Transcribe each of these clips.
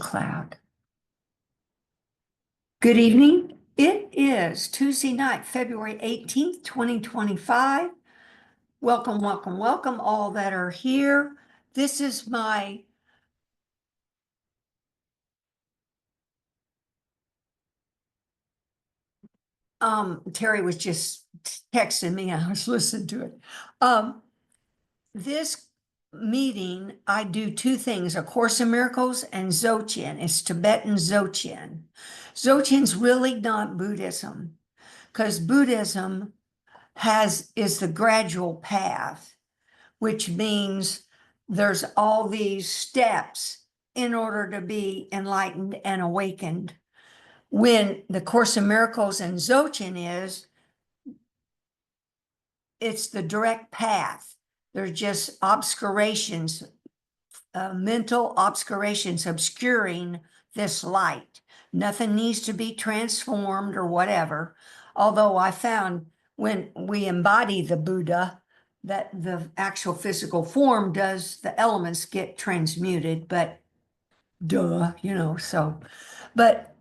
Cloud. Good evening. It is Tuesday night, February 18th, 2025. Welcome, welcome, welcome all that are here. This is my Terry was just texting me. I was listening to it. This meeting, I do two things, A Course in Miracles and Dzogchen. It's Tibetan Dzogchen. Dzogchen's really not Buddhism, because Buddhism is the gradual path, which means there's all these steps in order to be enlightened and awakened. When the Course in Miracles and Dzogchen it's the direct path. They're just obscurations, mental obscurations obscuring this light. Nothing needs to be transformed or whatever. Although I found when we embody the Buddha, that the actual physical form does, the elements get transmuted, but so. But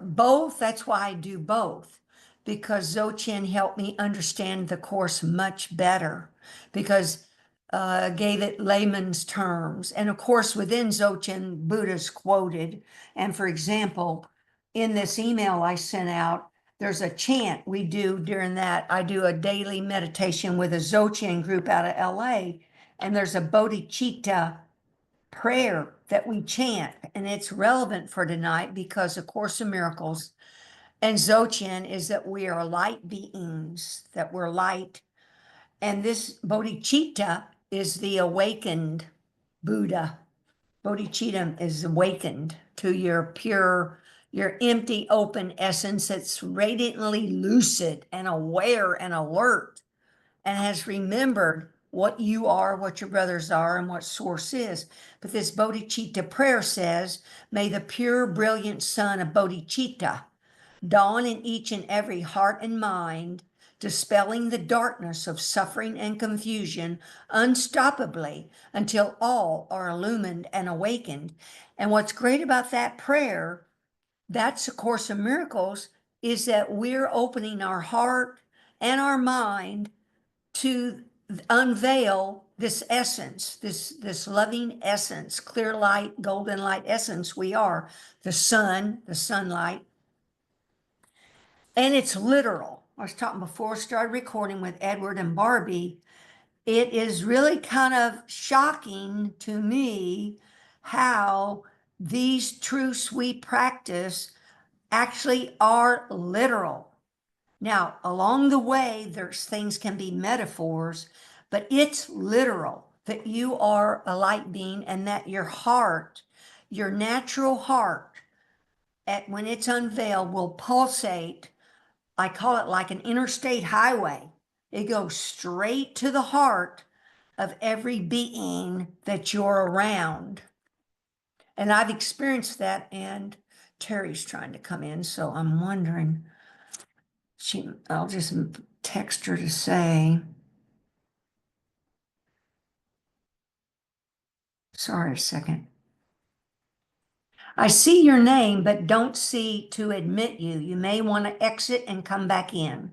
both, that's why I do both, because Dzogchen helped me understand the Course much better, because gave it layman's terms. And of course, within Dzogchen, Buddha's quoted. And for example, in this email I sent out, there's a chant we do during that. I do a daily meditation with a Dzogchen group out of LA, and there's a bodhicitta prayer that we chant, and it's relevant for tonight because A Course in Miracles and Dzogchen is that we are light beings, that we're light. And this bodhicitta is the awakened Buddha. Bodhicitta is awakened to your pure, your empty, open essence that's radiantly lucid and aware and alert and has remembered what you are, what your brothers are, and what source is. But this bodhicitta prayer says, may the pure, brilliant sun of bodhicitta dawn in each and every heart and mind, dispelling the darkness of suffering and confusion unstoppably until all are illumined and awakened. And what's great about that prayer, that's A Course in Miracles, is that we're opening our heart and our mind to unveil this essence, this loving essence, clear light, golden light essence. We are the sun, the sunlight, and it's literal. I was talking before I started recording with Edward and Barbie. It is really kind of shocking to me how these truths we practice actually are literal. Now, along the way, there's things can be metaphors, but it's literal that you are a light being and that your heart, your natural heart, when it's unveiled, will pulsate. I call it like an interstate highway. It goes straight to the heart of every being that you're around. And I've experienced that, and Terry's trying to come in, so I'm wondering, I'll just text her to say, sorry, a second. I see your name, but don't see to admit you. You may want to exit and come back in.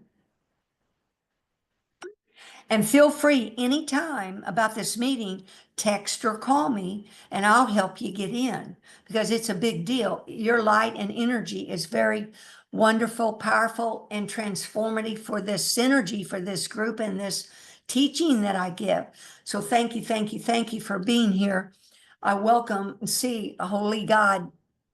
And feel free anytime about this meeting, text or call me, and I'll help you get in, because it's a big deal. Your light and energy is very wonderful, powerful, and transformative for this synergy, for this group and this teaching that I give. So thank you, thank you, thank you for being here. I welcome and see Holy God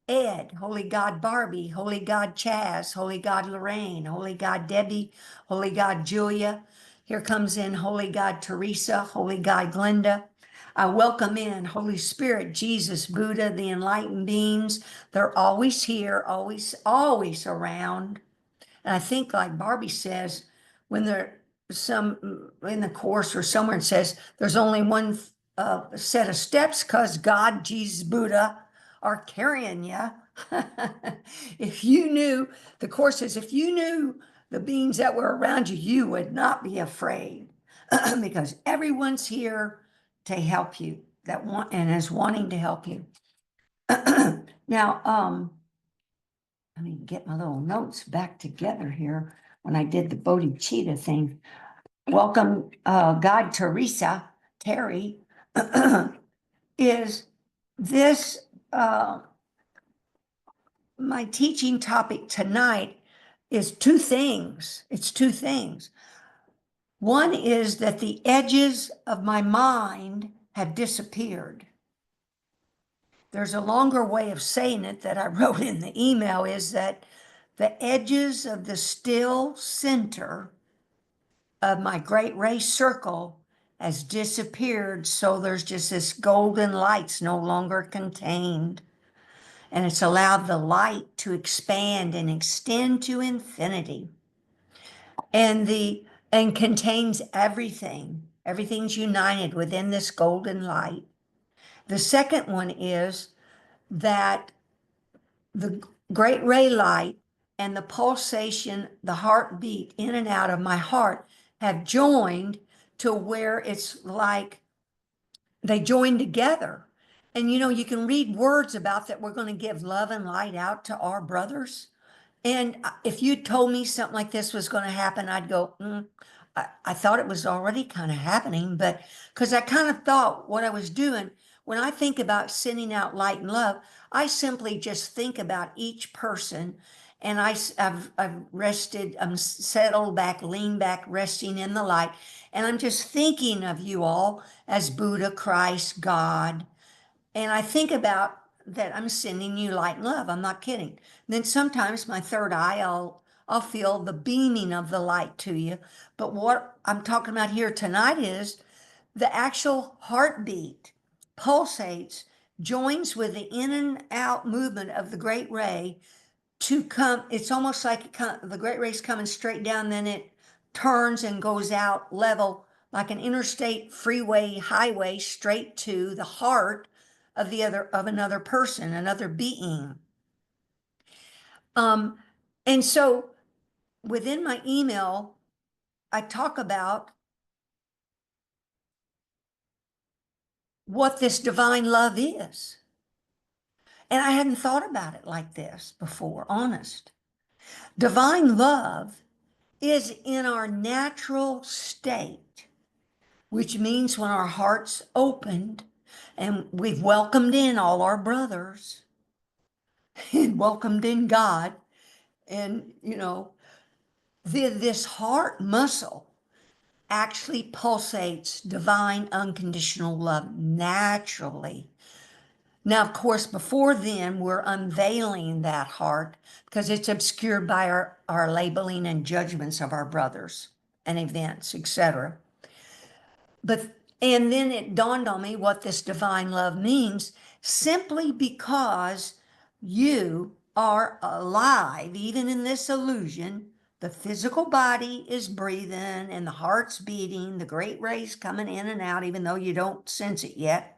Ed, Holy God Barbie, Holy God Chaz, Holy God Lorraine, Holy God Debbie, Holy God Julia. Here comes in Holy God Teresa, Holy God Glenda. I welcome in Holy Spirit, Jesus, Buddha, the enlightened beings. They're always here, always, always around. And I think, like Barbie says, when there's some in the Course or somewhere it says there's only one set of steps because God, Jesus, Buddha are carrying you. If you knew, the Course says, if you knew the beings that were around you, you would not be afraid because everyone's here to help you, that want and is wanting to help you. Now, let me get my little notes back together here when I did the bodhicitta thing. Welcome, God Terry, is this, my teaching topic tonight is two things. It's two things. One is that the edges of my mind have disappeared. There's a longer way of saying it that I wrote in the email, is that the edges of the still center of my great ray circle has disappeared. So there's just this golden light's no longer contained. And it's allowed the light to expand and extend to infinity. And contains everything. Everything's united within this golden light. The second one is that the great ray light and the pulsation, the heartbeat in and out of my heart have joined to where it's like they join together. And you can read words about that we're going to give love and light out to our brothers. And if you told me something like this was going to happen, I'd go, I thought it was already kind of happening, but because I kind of thought what I was doing, when I think about sending out light and love, I simply just think about each person. And I've rested, I'm settled back, lean back, resting in the light. And I'm just thinking of you all as Buddha, Christ, God. And I think about that I'm sending you light and love. I'm not kidding. Then sometimes my third eye, I'll feel the beaming of the light to you. But what I'm talking about here tonight is the actual heartbeat pulsates, joins with the in and out movement of the great ray to come. It's almost like the great ray's coming straight down, then it turns and goes out level like an interstate freeway highway straight to the heart of another person, another being. And so within my email, I talk about what this divine love is. And I hadn't thought about it like this before, honest. Divine love is in our natural state, which means when our hearts opened and we've welcomed in all our brothers and welcomed in God, and this heart muscle actually pulsates divine unconditional love naturally. Now, of course, before then, we're unveiling that heart because it's obscured by our labeling and judgments of our brothers and events, etc. And then it dawned on me what this divine love means, simply because you are alive, even in this illusion. The physical body is breathing and the heart's beating, the great rays coming in and out, even though you don't sense it yet.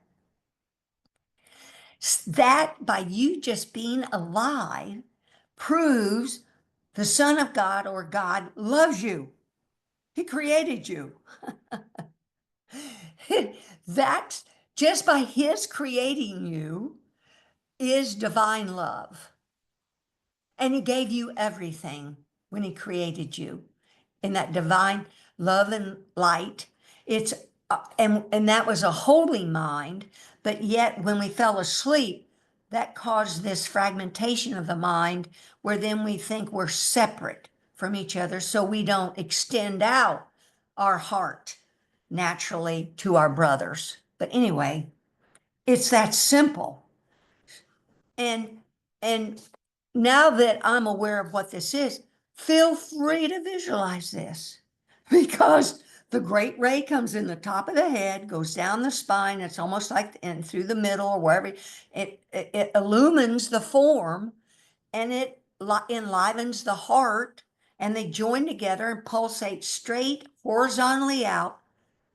That by you just being alive proves the Son of God or God loves you. He created you. That's just by his creating you is divine love. And he gave you everything when he created you in that divine love and light. It's and that was a holy mind, but yet when we fell asleep, that caused this fragmentation of the mind where then we think we're separate from each other, so we don't extend out our heart naturally to our brothers. But anyway, it's that simple. And now that I'm aware of what this is, feel free to visualize this, because the great ray comes in the top of the head, goes down the spine. It's almost like and through the middle or wherever it illumines the form, and it enlivens the heart, and they join together and pulsate straight horizontally out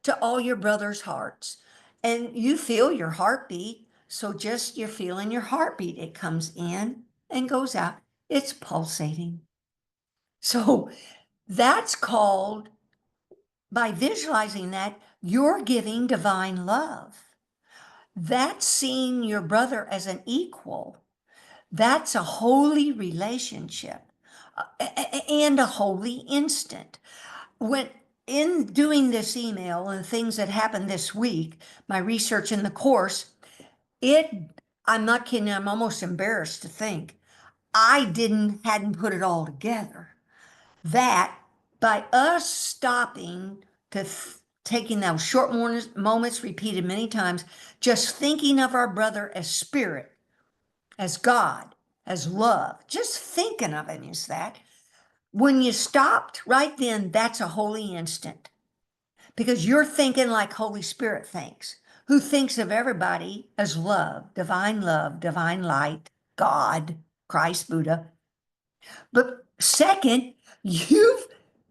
to all your brothers' hearts. And you feel your heartbeat. So just you're feeling your heartbeat. It comes in and goes out. It's pulsating. So that's called, by visualizing that, you're giving divine love. That's seeing your brother as an equal. That's a holy relationship and a holy instant. When in doing this email and things that happened this week, my research in the course, it, I'm not kidding, I'm almost embarrassed to think I hadn't put it all together. That by us stopping to taking those short moments repeated many times, just thinking of our brother as spirit, as God, as love, just thinking of him is that. When you stopped right then, that's a holy instant because you're thinking like Holy Spirit thinks, who thinks of everybody as love, divine light, God, Christ, Buddha. But second, you've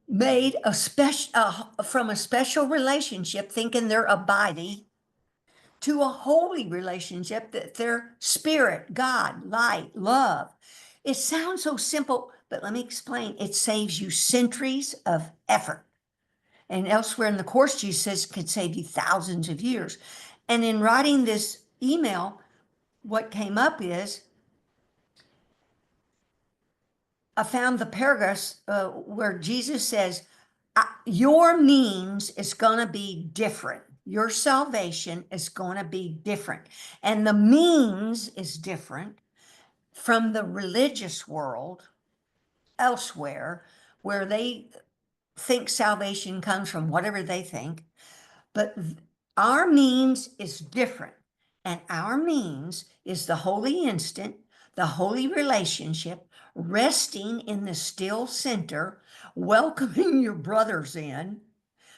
made a special from a special relationship, thinking they're a body, to a holy relationship that they're spirit, God, light, love. It sounds so simple, but let me explain. It saves you centuries of effort. And elsewhere in the Course, Jesus says it could save you thousands of years. And in writing this email, what came up is I found the paragraphs where Jesus says, your means is going to be different. Your salvation is going to be different. And the means is different from the religious world elsewhere, where they think salvation comes from whatever they think. But our means is different. And our means is the holy instant, the holy relationship, resting in the still center, welcoming your brothers in,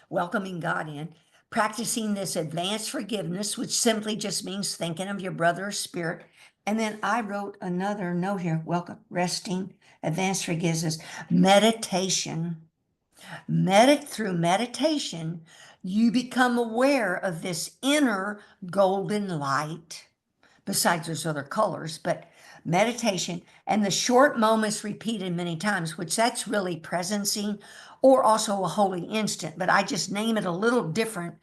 welcoming God in, practicing this advanced forgiveness, which simply just means thinking of your brother's spirit. And then I wrote another note here, welcome, resting, advanced forgiveness, meditation. Through meditation, you become aware of this inner golden light. Besides, there's other colors, but meditation and the short moments repeated many times, which that's really presencing or also a holy instant, but I just name it a little different.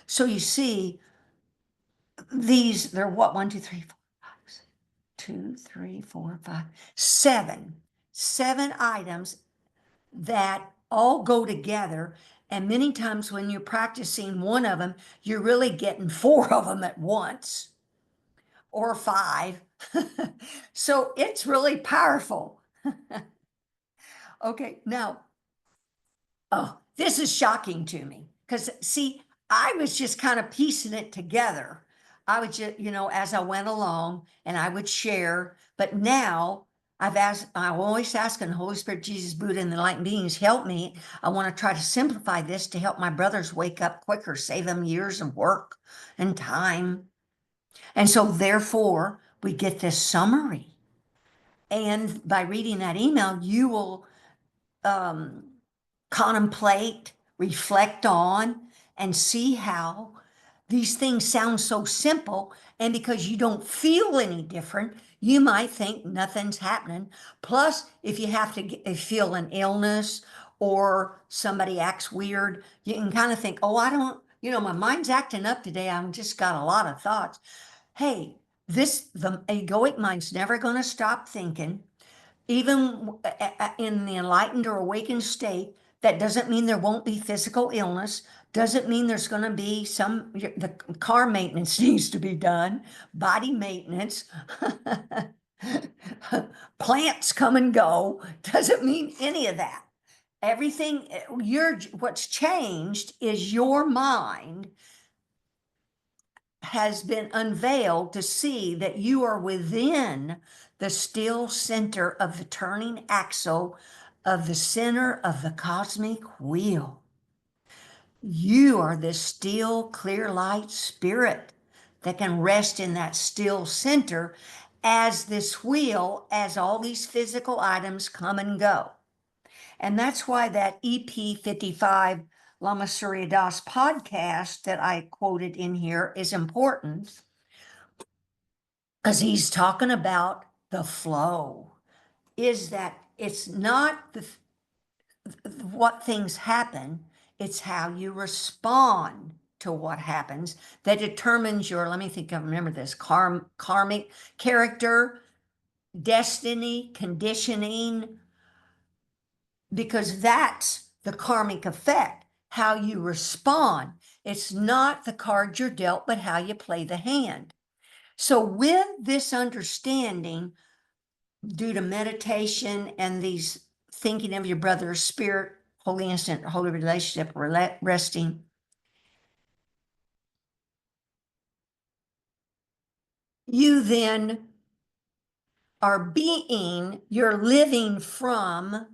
So you see, these, they're what, 1, 2, 3, 4, 5, 6, 2, 3, 4, 5, 7 items that all go together. And many times when you're practicing one of them, you're really getting 4 of them at once or 5. So it's really powerful. Okay, now, oh, this is shocking to me because see, I was just kind of piecing it together. I would just, as I went along and I would share, but now I'm always asking Holy Spirit, Jesus, Buddha, and the enlightened beings, help me. I want to try to simplify this to help my brothers wake up quicker, save them years of work and time. And so therefore, we get this summary. And by reading that email, you will contemplate, reflect on, and see how these things sound so simple. And because you don't feel any different, you might think nothing's happening. Plus, if you have to feel an illness or somebody acts weird, you can kind of think, oh, I don't, my mind's acting up today. I've just got a lot of thoughts. Hey, the egoic mind's never going to stop thinking. Even in the enlightened or awakened state, that doesn't mean there won't be physical illness, doesn't mean there's going to be the car maintenance needs to be done, body maintenance, plants come and go, doesn't mean any of that. Everything, what's changed is your mind has been unveiled to see that you are within the still center of the turning axle of the center of the cosmic wheel. You are this still, clear light spirit that can rest in that still center as this wheel, as all these physical items come and go. And that's why that EP 55 Lama Surya Das podcast that I quoted in here is important, because he's talking about the flow. Is that it's not what things happen, it's how you respond to what happens that determines your, let me think, I remember this, karmic character, destiny, conditioning, because that's the karmic effect, how you respond. It's not the card you're dealt, but how you play the hand. So with this understanding, due to meditation and these thinking of your brother's spirit, holy instant, holy relationship, resting, you then are being, you're living from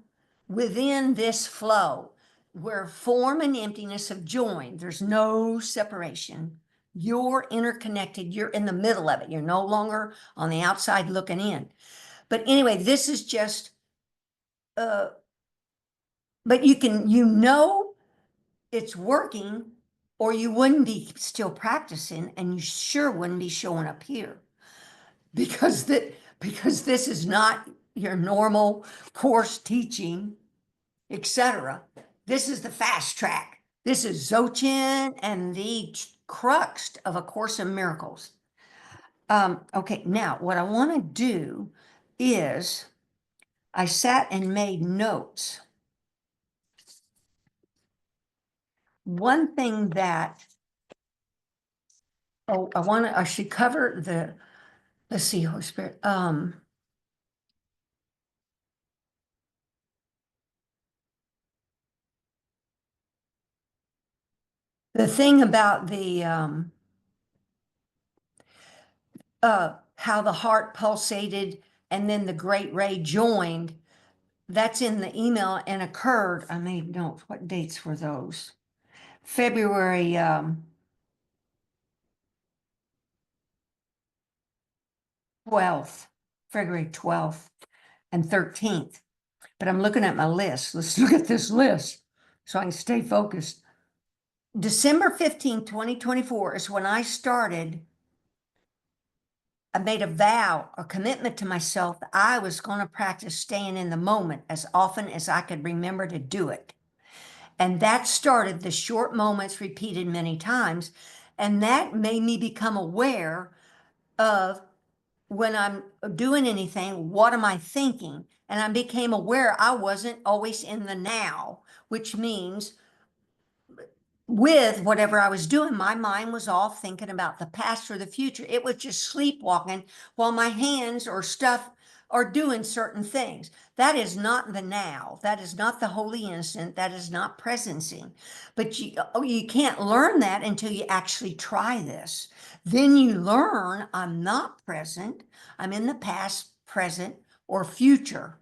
within this flow where form and emptiness have joined. There's no separation. You're interconnected. You're in the middle of it. You're no longer on the outside looking in. But anyway, this is just, but you know, it's working, or you wouldn't be still practicing, and you sure wouldn't be showing up here because this is not your normal course teaching, etc. This is the fast track. This is Dzogchen and the crux of A Course in Miracles. Okay, now what I want to do is I sat and made notes. One thing that, I should cover let's see, Holy Spirit. The thing about how the heart pulsated and then the great ray joined, that's in the email and occurred. I made notes. What dates were those? February 12th, February 12th and 13th. But I'm looking at my list. Let's look at this list so I can stay focused. December 15th, 2024 is when I started. I made a vow, a commitment to myself that I was going to practice staying in the moment as often as I could remember to do it. And that started the short moments repeated many times. And that made me become aware of when I'm doing anything, what am I thinking? And I became aware I wasn't always in the now, which means with whatever I was doing, my mind was all thinking about the past or the future. It was just sleepwalking while my hands or stuff are doing certain things. That is not the now. That is not the holy instant. That is not presencing. But you can't learn that until you actually try this. Then you learn I'm not present. I'm in the past, present, or future.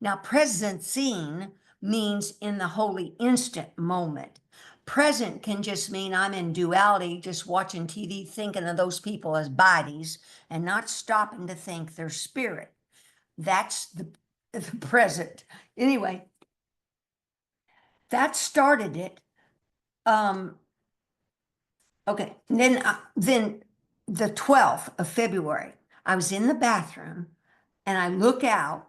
Now, presencing means in the holy instant moment. Present can just mean I'm in duality, just watching TV, thinking of those people as bodies and not stopping to think they're spirit. That's the present. Anyway, that started it. Okay, then the 12th of February, I was in the bathroom and I look out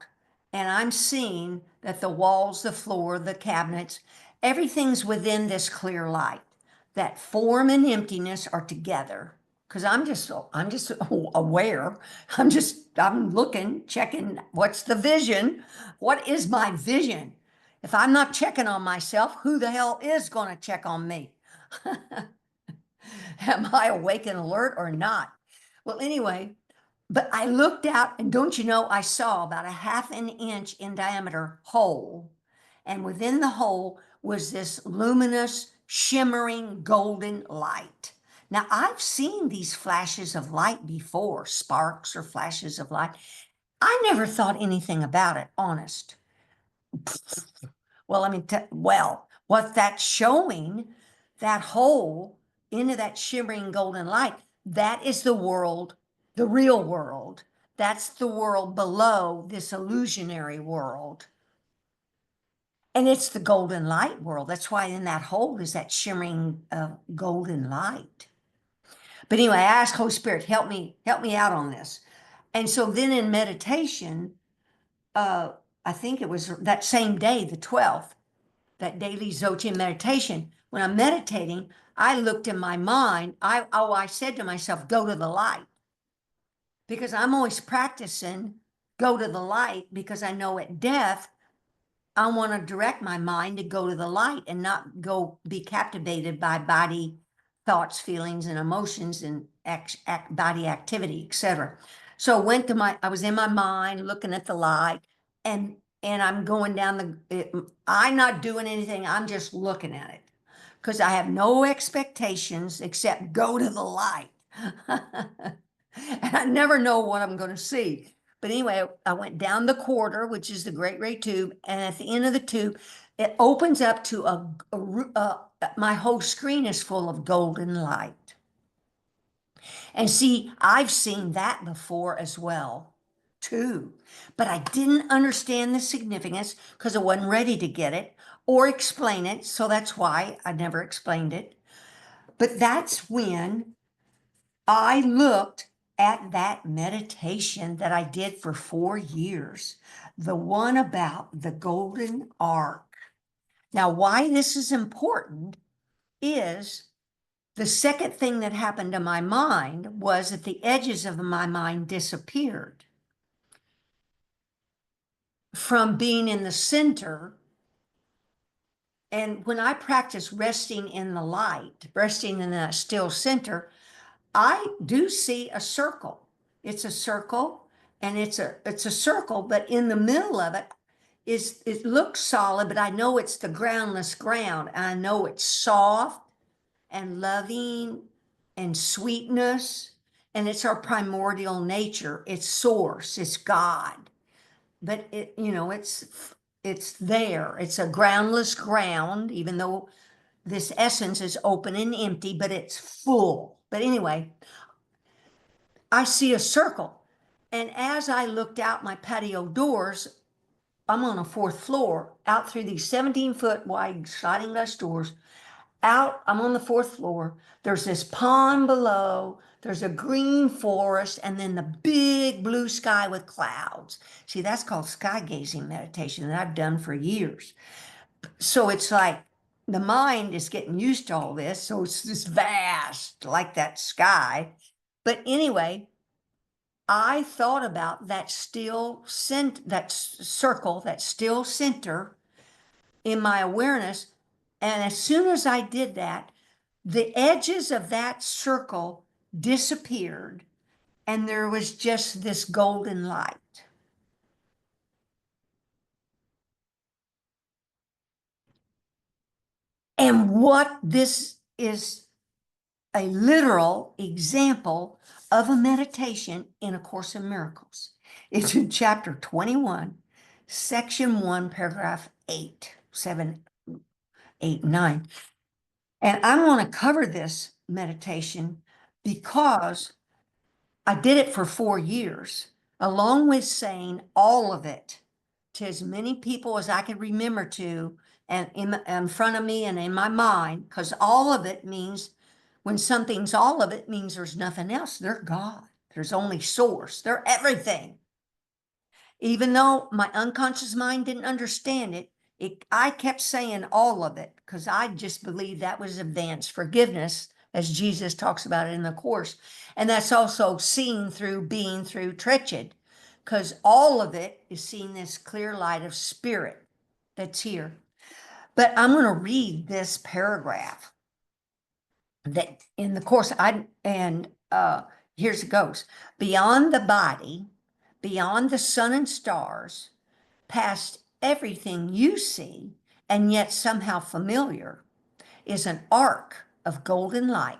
and I'm seeing that the walls, the floor, the cabinets, everything's within this clear light. That form and emptiness are together. Because I'm just aware. I'm looking, checking what's the vision? What is my vision? If I'm not checking on myself, who the hell is going to check on me? Am I awake and alert or not? Well, anyway, but I looked out and don't you know, I saw about a half an inch in diameter hole. And within the hole was this luminous, shimmering golden light. Now, I've seen these flashes of light before, sparks or flashes of light. I never thought anything about it, honest. Well, what that's showing, that hole into that shimmering golden light, that is the world, the real world. That's the world below this illusionary world. And it's the golden light world. That's why in that hole is that shimmering golden light. But anyway, I asked Holy Spirit, help me out on this. And so then in meditation, I think it was that same day, the 12th, that daily Dzogchen meditation. When I'm meditating, I looked in my mind, I said to myself, go to the light. Because I'm always practicing go to the light because I know at death, I want to direct my mind to go to the light and not go be captivated by body thoughts, feelings, and emotions and body activity, etc. So I was in my mind looking at the light, and I'm going down I'm not doing anything. I'm just looking at it because I have no expectations except go to the light. And I never know what I'm going to see. But anyway, I went down the corridor, which is the Great Ray Tube, and at the end of the tube, it opens up to my whole screen is full of golden light. And see, I've seen that before as well, too. But I didn't understand the significance because I wasn't ready to get it or explain it. So that's why I never explained it. But that's when I looked at that meditation that I did for 4 years, the one about the golden arc. Now, why this is important is the second thing that happened to my mind was that the edges of my mind disappeared. From being in the center, and when I practice resting in the light, resting in that still center, I do see a circle. It's a circle, and it's a circle, but in the middle of it looks solid, but I know it's the groundless ground. And I know it's soft and loving and sweetness, and it's our primordial nature. It's source, it's God. But it's there. It's a groundless ground, even though this essence is open and empty, but it's full. But anyway, I see a circle. And as I looked out my patio doors, I'm on a 4th floor, out through these 17-foot wide sliding glass doors. I'm on the 4th floor. There's this pond below. There's a green forest, and then the big blue sky with clouds. See, that's called sky gazing meditation that I've done for years. So it's like the mind is getting used to all this. So it's this vast, like that sky. But anyway, I thought about that circle, that still center in my awareness. And as soon as I did that, the edges of that circle disappeared, and there was just this golden light. And what this is a literal example of a meditation in A Course in Miracles. It's in chapter 21, section 1, paragraph 8, 7, 8, 9. And I want to cover this meditation because I did it for 4 years, along with saying all of it to as many people as I could remember to, and in front of me and in my mind, because all of it means, when something's all of it, means there's nothing else. They're God. There's only source. They're everything. Even though my unconscious mind didn't understand it, I kept saying all of it because I just believed that was advanced forgiveness, as Jesus talks about it in the Course. And that's also seen through being through Treched, because all of it is seeing this clear light of spirit that's here. But I'm going to read this paragraph that in the Course, here's it goes. Beyond the body, beyond the sun and stars, past everything you see, and yet somehow familiar, is an arc of golden light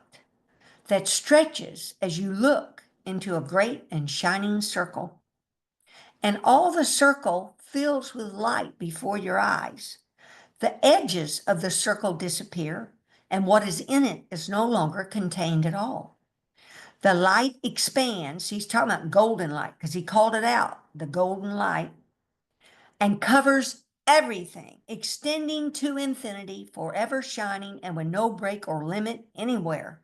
that stretches as you look into a great and shining circle. And all the circle fills with light before your eyes. The edges of the circle disappear, and what is in it is no longer contained at all. The light expands. He's talking about golden light because he called it out, the golden light, and covers everything, extending to infinity, forever shining, and with no break or limit anywhere.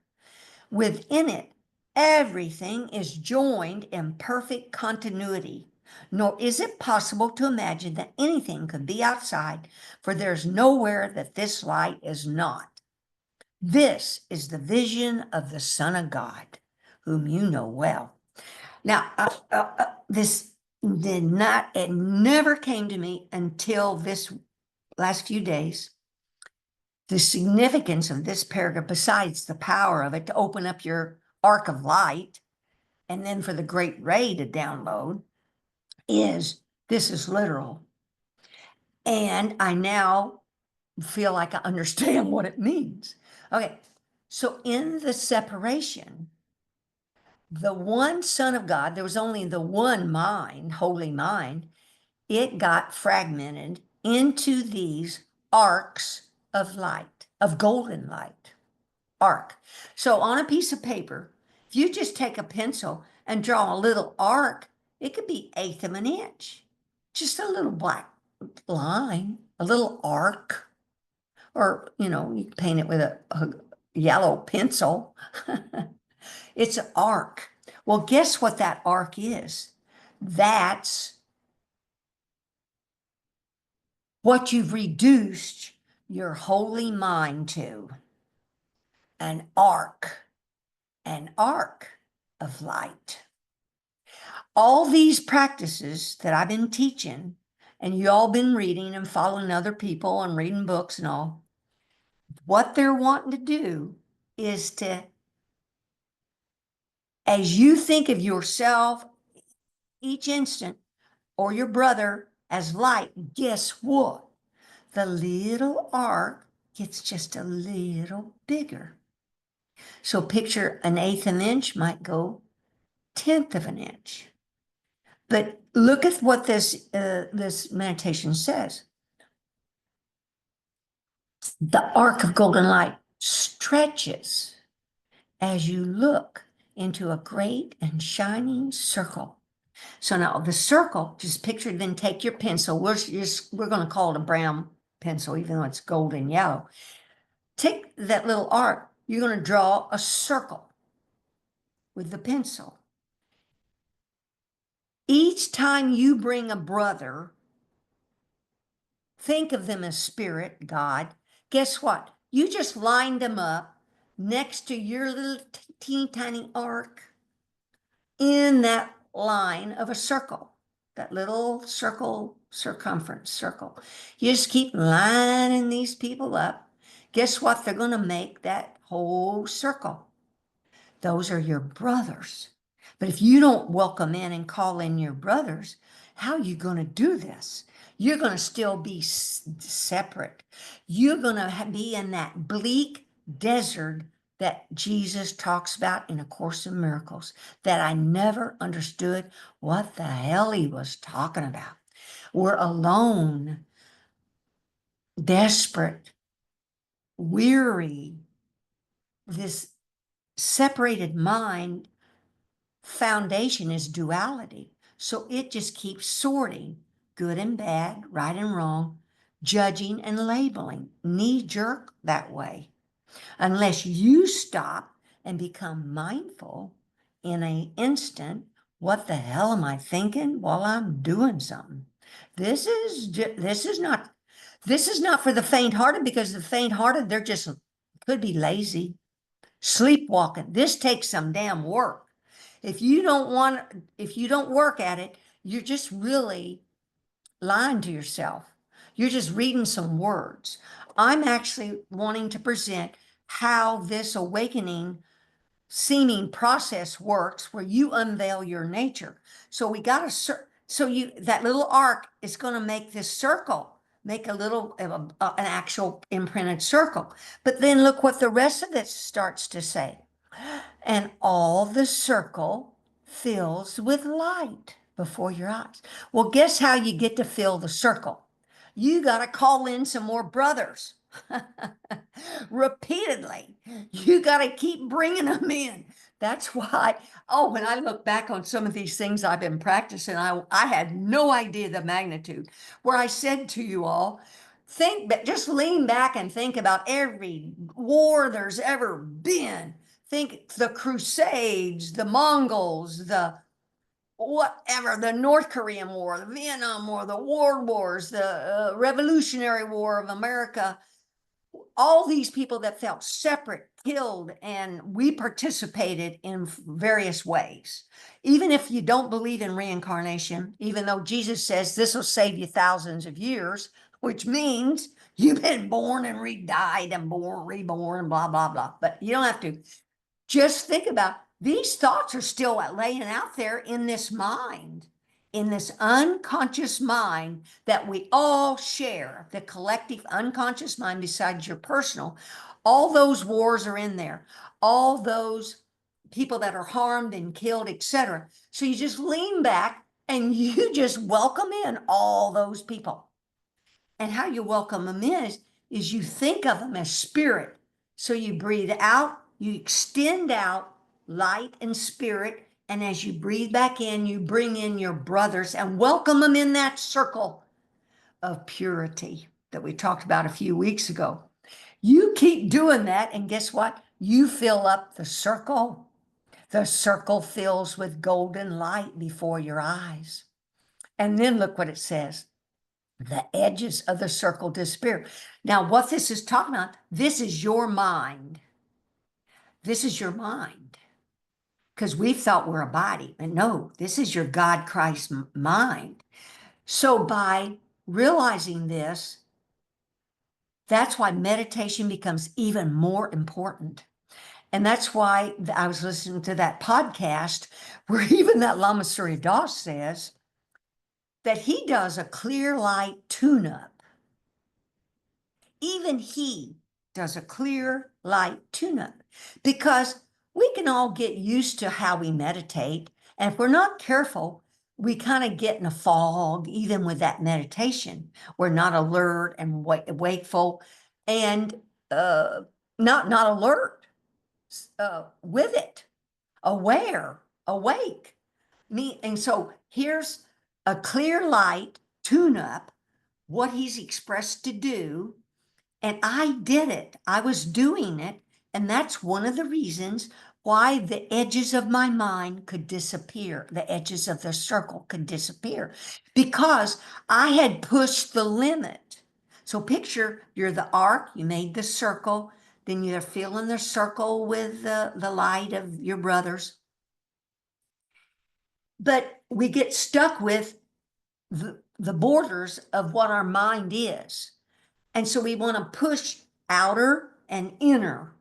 Within it, everything is joined in perfect continuity, nor is it possible to imagine that anything could be outside, for there's nowhere that this light is not. This is the vision of the Son of God, whom you know well. Now, this Did not, it never came to me until this last few days. The significance of this paragraph, besides the power of it to open up your arc of light, and then for the great ray to download, is this is literal. And I now feel like I understand what it means. Okay, so in the separation, the one Son of God, there was only the one mind, holy mind, it got fragmented into these arcs of light, of golden light, arc. So on a piece of paper, if you just take a pencil and draw a little arc, it could be eighth of an inch, just a little black line, a little arc, or, you know, you paint it with a yellow pencil. It's an arc. Well, guess what that arc is? That's what you've reduced your holy mind to, an arc of light. All these practices that I've been teaching, and you all been reading and following other people and reading books and all, what they're wanting to do is to, as you think of yourself each instant or your brother as light, guess what? The little arc gets just a little bigger. So picture an eighth of an inch might go tenth of an inch. But look at what this meditation says. The arc of golden light stretches as you look into a great and shining circle. So now the circle, just picture, then take your pencil. We're going to call it a brown pencil, even though it's golden yellow. Take that little arc. You're going to draw a circle with the pencil. Each time you bring a brother, think of them as spirit, God. Guess what? You just lined them up next to your little teeny tiny arc in that line of a circle, that little circle, circumference circle. You just keep lining these people up. Guess what? They're going to make that whole circle. Those are your brothers. But if you don't welcome in and call in your brothers, how are you going to do this? You're going to still be separate. You're going to be in that bleak desert that Jesus talks about in A Course in Miracles, that I never understood what the hell he was talking about. We're alone, desperate, weary. This separated mind foundation is duality. So it just keeps sorting good and bad, right and wrong, judging and labeling, knee jerk that way. Unless you stop and become mindful in an instant, what the hell am I thinking while I'm doing something? This is not for the faint-hearted, because the faint-hearted, they're just could be lazy, sleepwalking. This takes some damn work. If you don't work at it, you're just really lying to yourself. You're just reading some words. I'm actually wanting to present how this awakening seeming process works, where you unveil your nature. So we got to, that little arc is going to make this circle, make a little, an actual imprinted circle. But then look what the rest of it starts to say. And all the circle fills with light before your eyes. Well, guess how you get to fill the circle? You got to call in some more brothers repeatedly. You got to keep bringing them in. That's why, oh, when I look back on some of these things I've been practicing, I had no idea the magnitude. Where I said to you all, just lean back and think about every war there's ever been. Think the Crusades, the Mongols, the whatever, the North Korean War, the Vietnam War, the World Wars, the Revolutionary War of America, all these people that felt separate, killed, and we participated in various ways. Even if you don't believe in reincarnation, even though Jesus says this will save you thousands of years, which means you've been born and re-died and born, reborn, blah, blah, blah. But you don't have to. Just think about these thoughts are still laying out there in this mind, in this unconscious mind that we all share, the collective unconscious mind besides your personal. All those wars are in there, all those people that are harmed and killed, etc. So you just lean back and you just welcome in all those people. And how you welcome them is you think of them as spirit. So you breathe out, you extend out light and spirit. And as you breathe back in, you bring in your brothers and welcome them in that circle of purity that we talked about a few weeks ago. You keep doing that, and guess what? You fill up the circle. The circle fills with golden light before your eyes. And then look what it says. The edges of the circle disappear. Now, what this is talking about, this is your mind. This is your mind. Because we thought we're a body. And no, this is your God Christ mind. So by realizing this, that's why meditation becomes even more important. And that's why I was listening to that podcast where even that Lama Surya Das says that he does a clear light tune-up. Even he does a clear light tune-up because we can all get used to how we meditate. And if we're not careful, we kind of get in a fog, even with that meditation. We're not alert and wakeful and not alert with it, aware, awake. And so here's a clear light tune-up, what he's expressed to do. And I did it. I was doing it. And that's one of the reasons why the edges of my mind could disappear. The edges of the circle could disappear because I had pushed the limit. So picture you're the arc, you made the circle, then you're filling the circle with the light of your brothers. But we get stuck with the borders of what our mind is. And so we want to push outer and inner.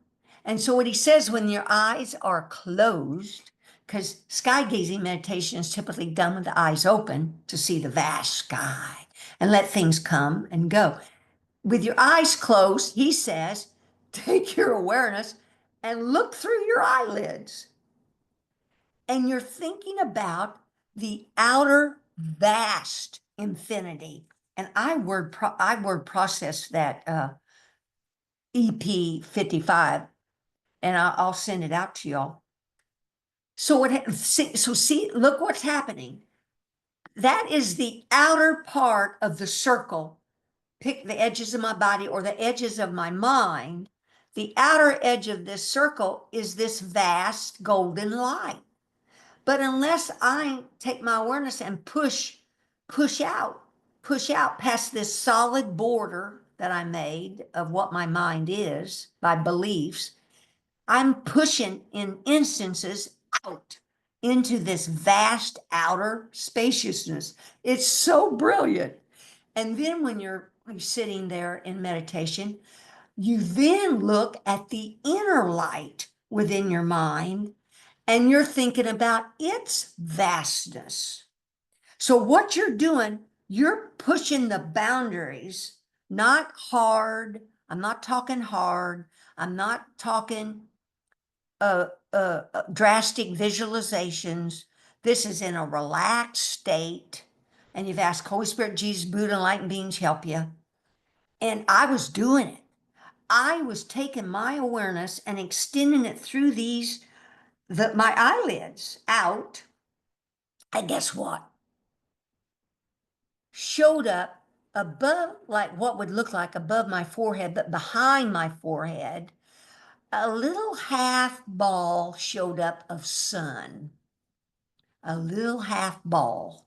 And so what he says, when your eyes are closed, because sky gazing meditation is typically done with the eyes open to see the vast sky and let things come and go. With your eyes closed, he says, take your awareness and look through your eyelids. And you're thinking about the outer vast infinity. And I word process that EP 55, and I'll send it out to y'all. So look what's happening. That is the outer part of the circle. Pick the edges of my body or the edges of my mind. The outer edge of this circle is this vast golden light. But unless I take my awareness and push out past this solid border that I made of what my mind is by beliefs, I'm pushing in instances out into this vast outer spaciousness. It's so brilliant. And then when you're sitting there in meditation, you then look at the inner light within your mind and you're thinking about its vastness. So what you're doing, you're pushing the boundaries, not hard. I'm not talking hard. I'm not talking drastic visualizations. This is in a relaxed state. And you've asked Holy Spirit, Jesus, Buddha, enlightened beings help you. And I was doing it. I was taking my awareness and extending it through my eyelids out. And guess what? Showed up above, like what would look like above my forehead, but behind my forehead, a little half ball showed up of sun. A little half ball.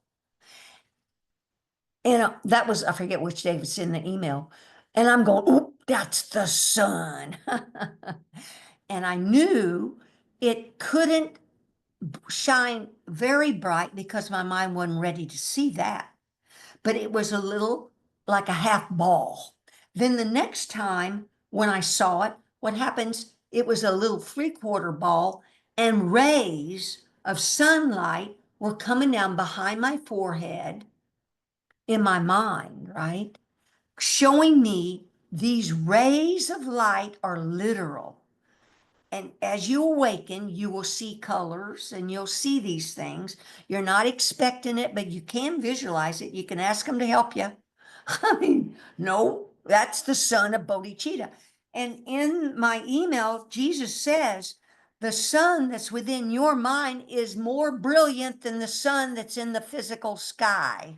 And that was, I forget which day, it's in the email. And I'm going, that's the sun. And I knew it couldn't shine very bright because my mind wasn't ready to see that. But it was a little like a half ball. Then the next time when I saw it, what happens? It was a little 3/4 ball, and rays of sunlight were coming down behind my forehead in my mind, right? Showing me these rays of light are literal. And as you awaken, you will see colors and you'll see these things. You're not expecting it, but you can visualize it. You can ask them to help you. I mean, no, that's the son of bodhicitta. And in my email, Jesus says, the sun that's within your mind is more brilliant than the sun that's in the physical sky.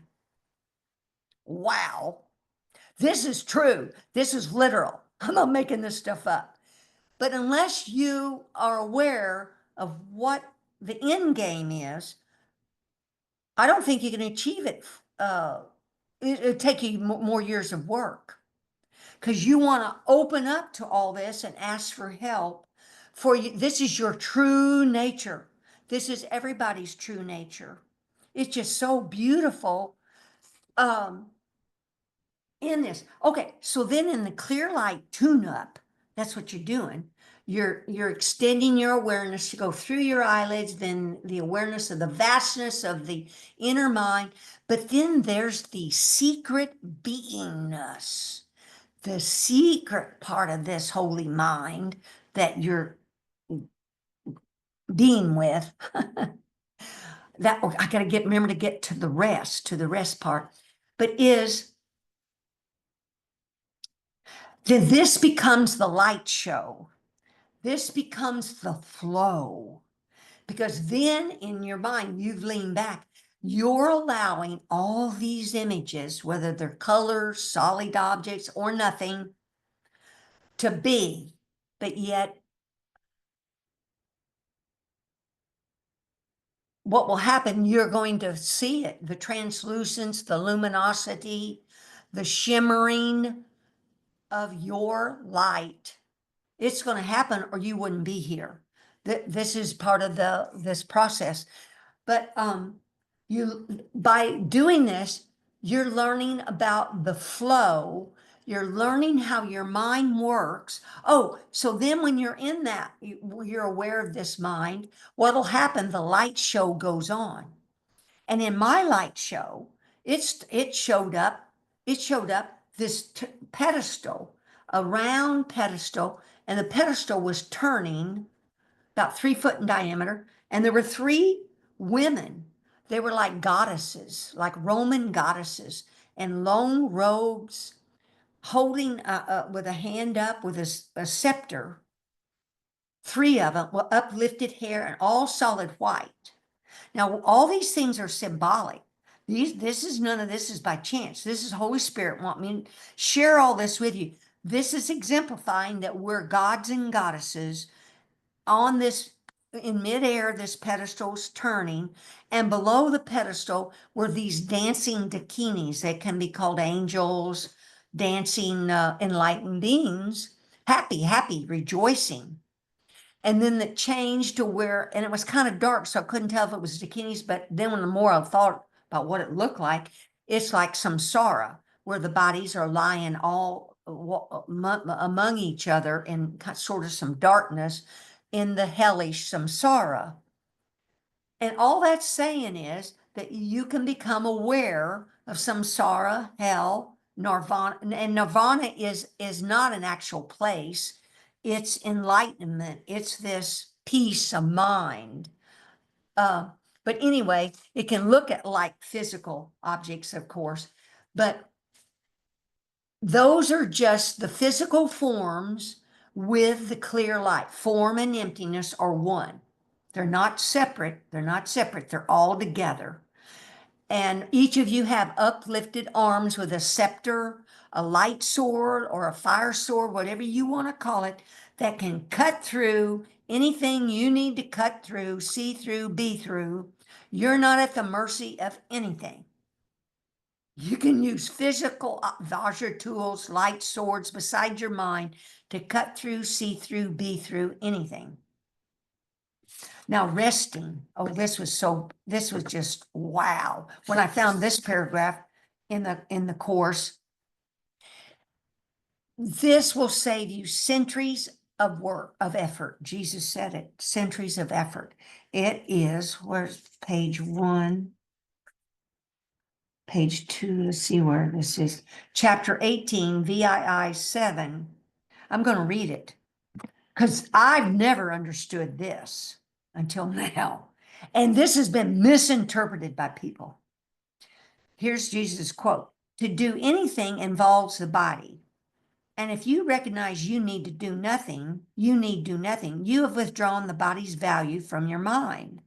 Wow. This is true. This is literal. I'm not making this stuff up. But unless you are aware of what the end game is, I don't think you can achieve it. It'll take you more years of work because you want to open up to all this and ask for help. For you, this is your true nature. This is everybody's true nature. It's just so beautiful. In this. Okay, so then in the clear light tune-up, that's what you're doing. You're extending your awareness to go through your eyelids, then the awareness of the vastness of the inner mind. But then there's the secret beingness, the secret part of this holy mind that you're being with. That I gotta remember to get to the rest part, but is then this becomes the light show. This becomes the flow. Because then in your mind, you've leaned back. You're allowing all these images, whether they're colors, solid objects, or nothing, to be. But yet, what will happen, you're going to see it. The translucence, the luminosity, the shimmering of your light. It's going to happen or you wouldn't be here. This is part of this process. But you, by doing this, you're learning about the flow. You're learning how your mind works. Oh, so then when you're in that, you're aware of this mind, what'll happen? The light show goes on. And in my light show, it showed up this pedestal, a round pedestal, and the pedestal was turning about 3 foot in diameter. And there were 3 women. They were like goddesses, like Roman goddesses, in long robes, holding with a hand up with a scepter. 3 of them with uplifted hair and all solid white. Now, all these things are symbolic. None of this is by chance. This is Holy Spirit want me to share all this with you. This is exemplifying that we're gods and goddesses on this, in midair, this pedestal's turning, and below the pedestal were these dancing dakinis that can be called angels, dancing enlightened beings, happy, rejoicing. And then it changed to where, and it was kind of dark, so I couldn't tell if it was dakinis, but then when the more I thought about what it looked like, it's like samsara, where the bodies are lying all among each other in sort of some darkness in the hellish samsara. And all that's saying is that you can become aware of samsara, hell, nirvana, and nirvana is not an actual place. It's enlightenment. It's this peace of mind. But anyway, it can look at like physical objects, of course, but those are just the physical forms with the clear light. Form and emptiness are one. They're not separate. They're all together. And each of you have uplifted arms with a scepter, a light sword, or a fire sword, whatever you want to call it, that can cut through anything you need to cut through, see through, be through. You're not at the mercy of anything. You can use physical Vajra tools, light swords beside your mind to cut through, see through, be through anything. Now, resting. Oh, this was just wow. When I found this paragraph in the course, this will save you centuries of work, of effort. Jesus said it, centuries of effort. It is, where's page 1? Page 2, let's see where this is. Chapter 18, VII 7. I'm going to read it because I've never understood this until now. And this has been misinterpreted by people. Here's Jesus' quote: "To do anything involves the body. And if you recognize you need to do nothing, you need do nothing. You have withdrawn the body's value from your mind.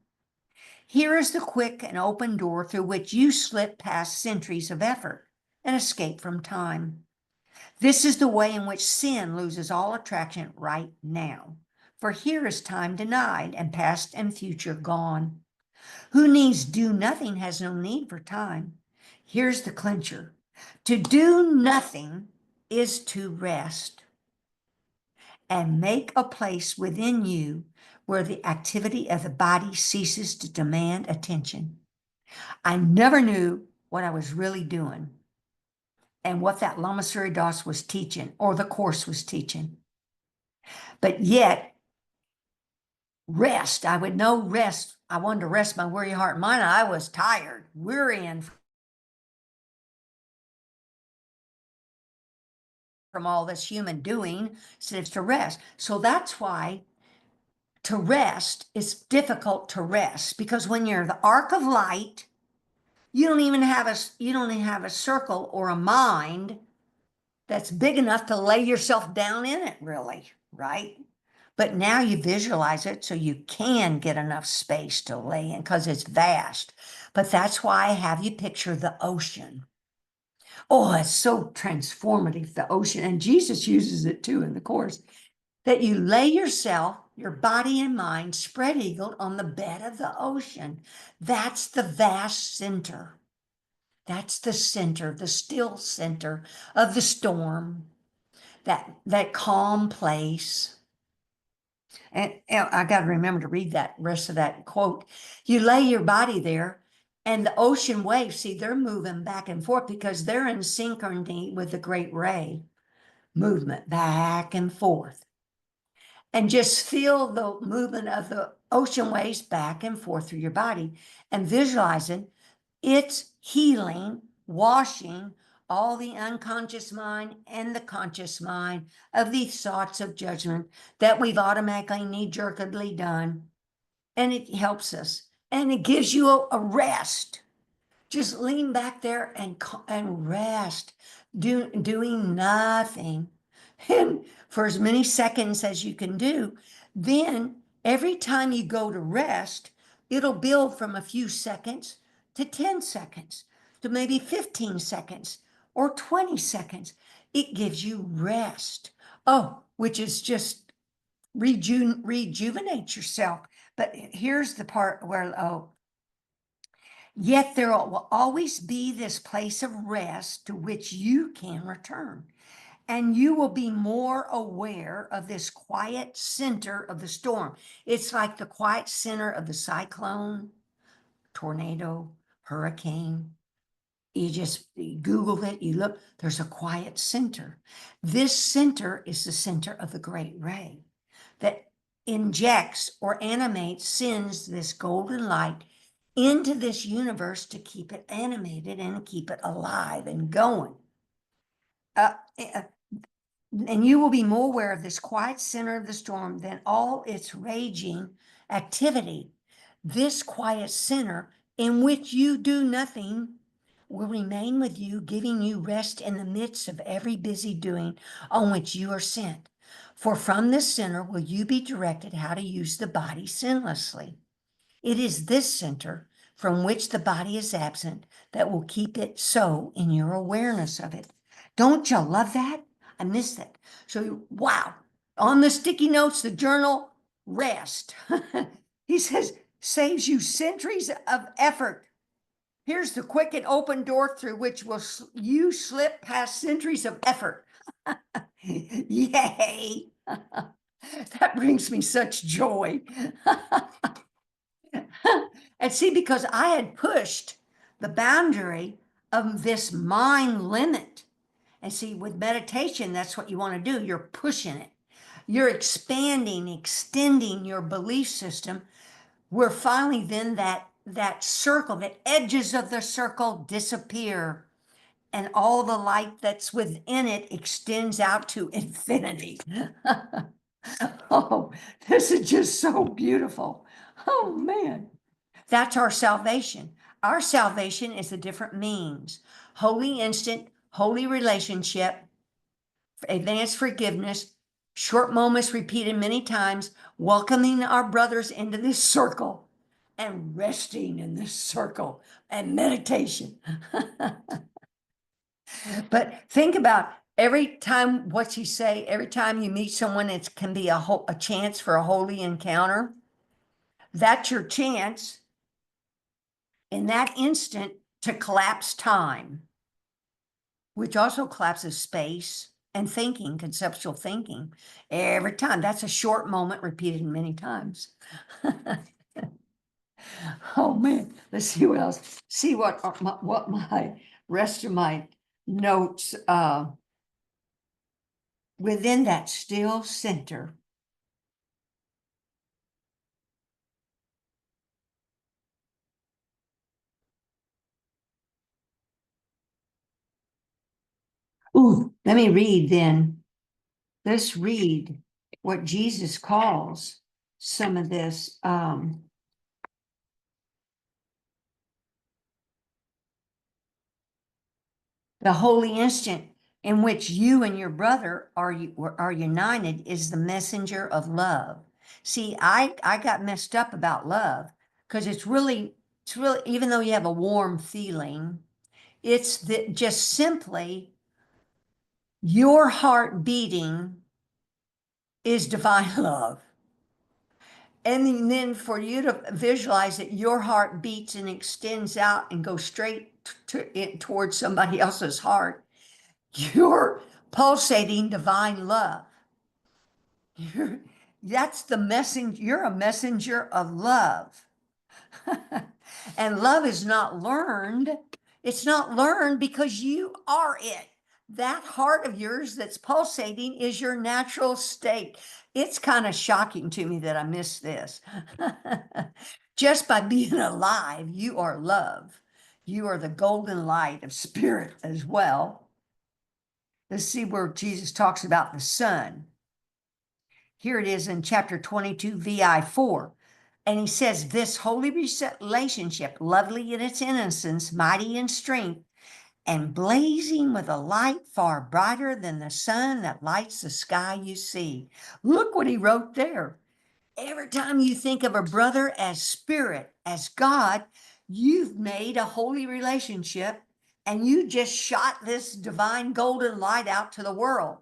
Here is the quick and open door through which you slip past centuries of effort and escape from time. This is the way in which sin loses all attraction right now. For here is time denied and past and future gone. Who needs do nothing has no need for time. Here's the clincher. To do nothing is to rest and make a place within you where the activity of the body ceases to demand attention. I never knew what I was really doing and what that Lama Surya Das was teaching or the Course was teaching. But yet, rest, I would know rest. I wanted to rest my weary heart and mind. I was tired, wearying from all this human doing, so it's to rest. So that's why to rest is difficult to rest, because when you're the arc of light, you don't even have a circle or a mind that's big enough to lay yourself down in it, really, right? But now you visualize it so you can get enough space to lay in because it's vast. But that's why I have you picture the ocean. Oh, it's so transformative, the ocean. And Jesus uses it too in the Course, that you lay yourself, your body and mind, spread eagled on the bed of the ocean. That's the vast center. That's the center, the still center of the storm, that calm place. And I got to remember to read that rest of that quote. You lay your body there, and the ocean waves, see, they're moving back and forth because they're in synchrony with the great ray movement back and forth. And just feel the movement of the ocean waves back and forth through your body and visualizing it's healing, washing all the unconscious mind and the conscious mind of these thoughts of judgment that we've automatically knee-jerkedly done. And it helps us. And it gives you a rest. Just lean back there and rest, doing nothing. And for as many seconds as you can do, then every time you go to rest, it'll build from a few seconds to 10 seconds to maybe 15 seconds or 20 seconds. It gives you rest. Oh, which is just rejuvenate yourself. But here's the part where, yet there will always be this place of rest to which you can return. And you will be more aware of this quiet center of the storm. It's like the quiet center of the cyclone, tornado, hurricane. You just Google it, you look, there's a quiet center. This center is the center of the great ray that injects or animates, sends this golden light into this universe to keep it animated and keep it alive and going. And you will be more aware of this quiet center of the storm than all its raging activity. This quiet center in which you do nothing will remain with you, giving you rest in the midst of every busy doing on which you are sent. For from this center will you be directed how to use the body sinlessly. It is this center from which the body is absent that will keep it so in your awareness of it. Don't you love that? I missed that. So, wow. On the sticky notes, the journal, rest. He says, saves you centuries of effort Here's the quick and open door through which will you slip past centuries of effort. Yay! That brings me such joy. And see, because I had pushed the boundary of this mind limit. And see, with meditation, that's what you want to do. You're pushing it. You're expanding, extending your belief system. Where finally then that circle, the edges of the circle disappear, and all the light that's within it extends out to infinity. Oh, this is just so beautiful. Oh man. That's our salvation. Our salvation is a different means. Holy instant, holy relationship, advanced forgiveness, short moments repeated many times, welcoming our brothers into this circle and resting in this circle and meditation. But think about every time, what's he say? Every time you meet someone, it can be a chance for a holy encounter. That's your chance in that instant to collapse time, which also collapses space and thinking, conceptual thinking. Every time, that's a short moment repeated many times. Oh man, let's see what else. See what my rest of my notes within that still center. Ooh, let me read then. Let's read what Jesus calls some of this. The holy instant in which you and your brother are united is the messenger of love. See, I got messed up about love because it's really, even though you have a warm feeling, it's just simply your heart beating is divine love. And then for you to visualize that your heart beats and extends out and goes straight towards somebody else's heart, you're pulsating divine love. That's the messenger. You're a messenger of love. And love is not learned. It's not learned because you are it. That heart of yours that's pulsating is your natural state. It's kind of shocking to me that I missed this. Just by being alive, you are love. You are the golden light of spirit as well. Let's see where Jesus talks about the sun. Here it is in chapter 22, VI 4. And he says, this holy relationship, lovely in its innocence, mighty in strength, and blazing with a light far brighter than the sun that lights the sky you see. Look what he wrote there. Every time you think of a brother as spirit, as God, you've made a holy relationship and you just shot this divine golden light out to the world,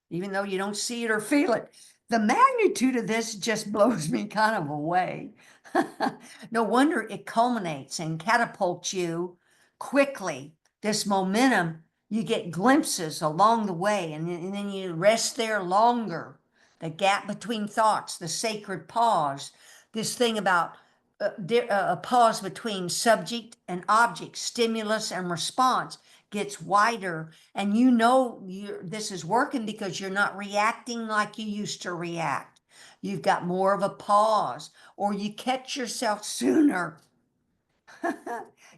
even though you don't see it or feel it. The magnitude of this just blows me kind of away. No wonder it culminates and catapults you quickly. This momentum, you get glimpses along the way, and then you rest there longer. The gap between thoughts, the sacred pause, this thing about a pause between subject and object, stimulus and response gets wider, and you know this is working because you're not reacting like you used to react. You've got more of a pause, or you catch yourself sooner.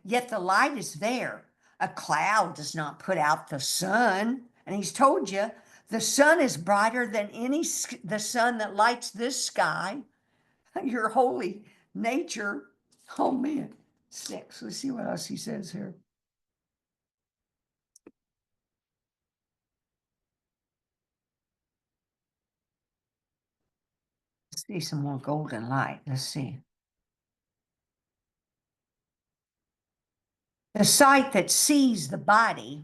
Yet the light is there. A cloud does not put out the sun, and he's told you the sun is brighter than the sun that lights this sky. Your holy nature. Oh man, 6. Let's see what else he says here. Let's see some more golden light. Let's see. The sight that sees the body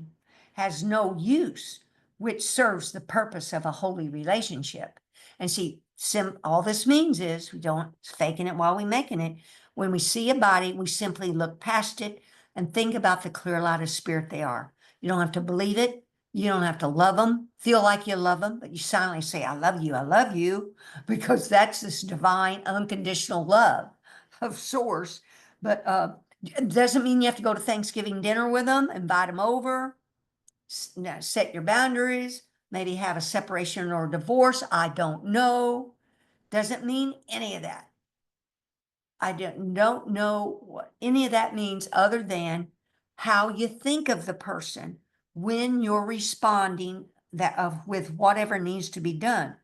has no use, which serves the purpose of a holy relationship. And see, all this means is we don't faking it while we making it. When we see a body, we simply look past it. and think about the clear light of spirit they are. You don't have to believe it. You don't have to love them, feel like you love them, but you silently say, I love you, because that's this divine, unconditional love of source. But it doesn't mean you have to go to Thanksgiving dinner with them, invite them over, set your boundaries, maybe have a separation or a divorce. I don't know. Doesn't mean any of that. I don't know what any of that means other than how you think of the person when you're responding with whatever needs to be done.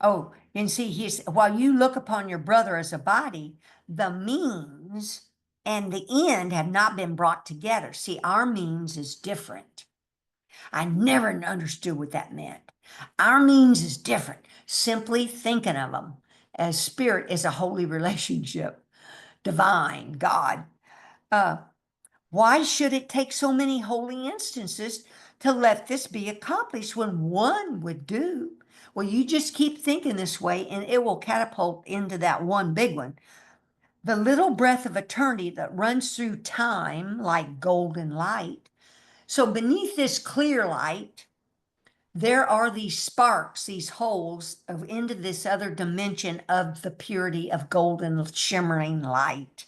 Oh, and see, while you look upon your brother as a body, the means and the end have not been brought together. See, our means is different. I never understood what that meant. Our means is different. Simply thinking of them as spirit is a holy relationship, divine, God. Why should it take so many holy instances to let this be accomplished when one would do? Well, you just keep thinking this way and it will catapult into that one big one. The little breath of eternity that runs through time like golden light. So beneath this clear light, there are these sparks, these holes into this other dimension of the purity of golden shimmering light.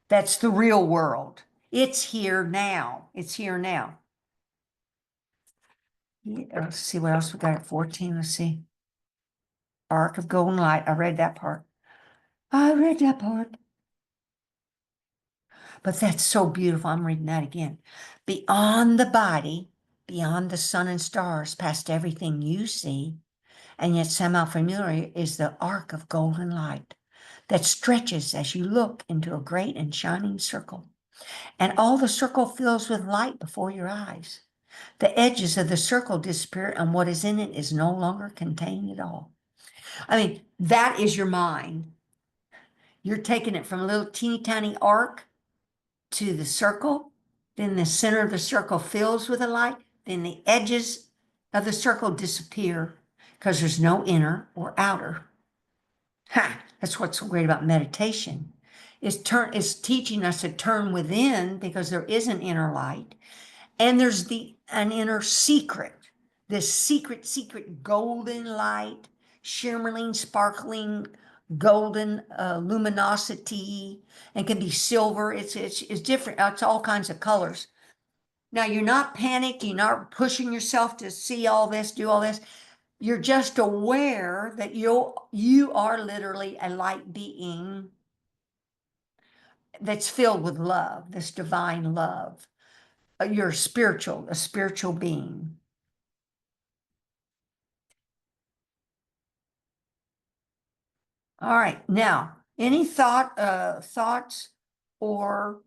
That's the real world. It's here now. It's here now. Let's see what else we got at 14. Let's see. Arc of golden light. I read that part. I read that part. But that's so beautiful. I'm reading that again. Beyond the body, beyond the sun and stars, past everything you see, and yet somehow familiar, is the arc of golden light that stretches as you look into a great and shining circle. And all the circle fills with light before your eyes. The edges of the circle disappear, and what is in it is no longer contained at all. I mean, that is your mind. You're taking it from a little teeny tiny arc to the circle, then the center of the circle fills with a light, then the edges of the circle disappear because there's no inner or outer. Ha! That's what's so great about meditation. It's teaching us to turn within because there is an inner light, and there's an inner secret, this secret golden light, shimmering, sparkling, golden luminosity, and can be silver. It's different. It's all kinds of colors. Now you're not panicked. You're not pushing yourself to see all this, do all this. You're just aware that you are literally a light being that's filled with love, this divine love. You're a spiritual being. All right. Now, any thoughts or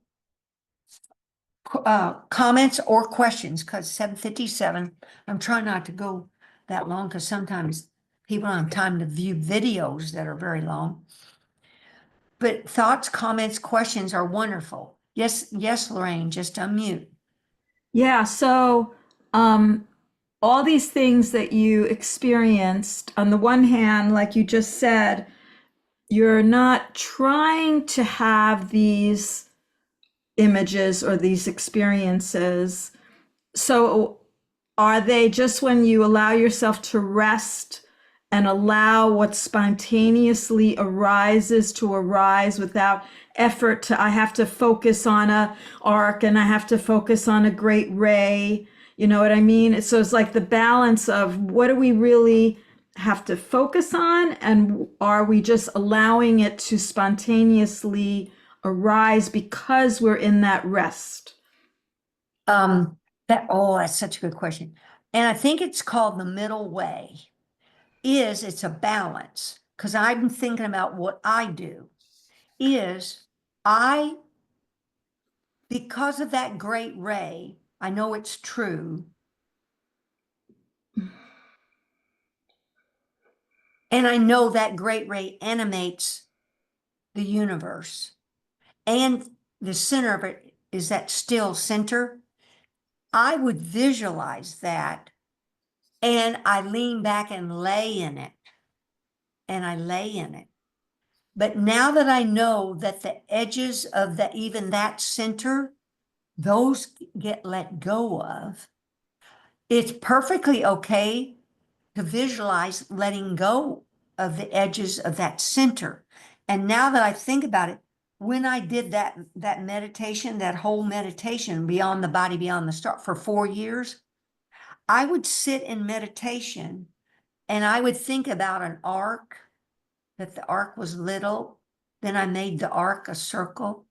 comments or questions? Because 7:57, I'm trying not to go that long because sometimes people don't have time to view videos that are very long. But thoughts, comments, questions are wonderful. Yes, Lorraine, just unmute. Yeah, so all these things that you experienced, on the one hand, like you just said, you're not trying to have these images or these experiences. So are they just when you allow yourself to rest and allow what spontaneously arises to arise without effort to, I have to focus on a arc and I have to focus on a great ray, you know what I mean? So it's like the balance of what do we really have to focus on, and are we just allowing it to spontaneously arise because we're in that rest? That's such a good question. And I think it's called the middle way. It's a balance, because I'm thinking about what I do is I, because of that great ray, I know it's true. And I know that great ray animates the universe. And the center of it is that still center. I would visualize that, and I lean back and lay in it. And I lay in it. But now that I know that the edges of the even that center, those get let go of, it's perfectly okay to visualize letting go of the edges of that center. And now that I think about it, when I did that meditation, that whole meditation, beyond the body, beyond the star, for 4 years, I would sit in meditation and I would think about an arc, that the arc was little. Then I made the arc a circle.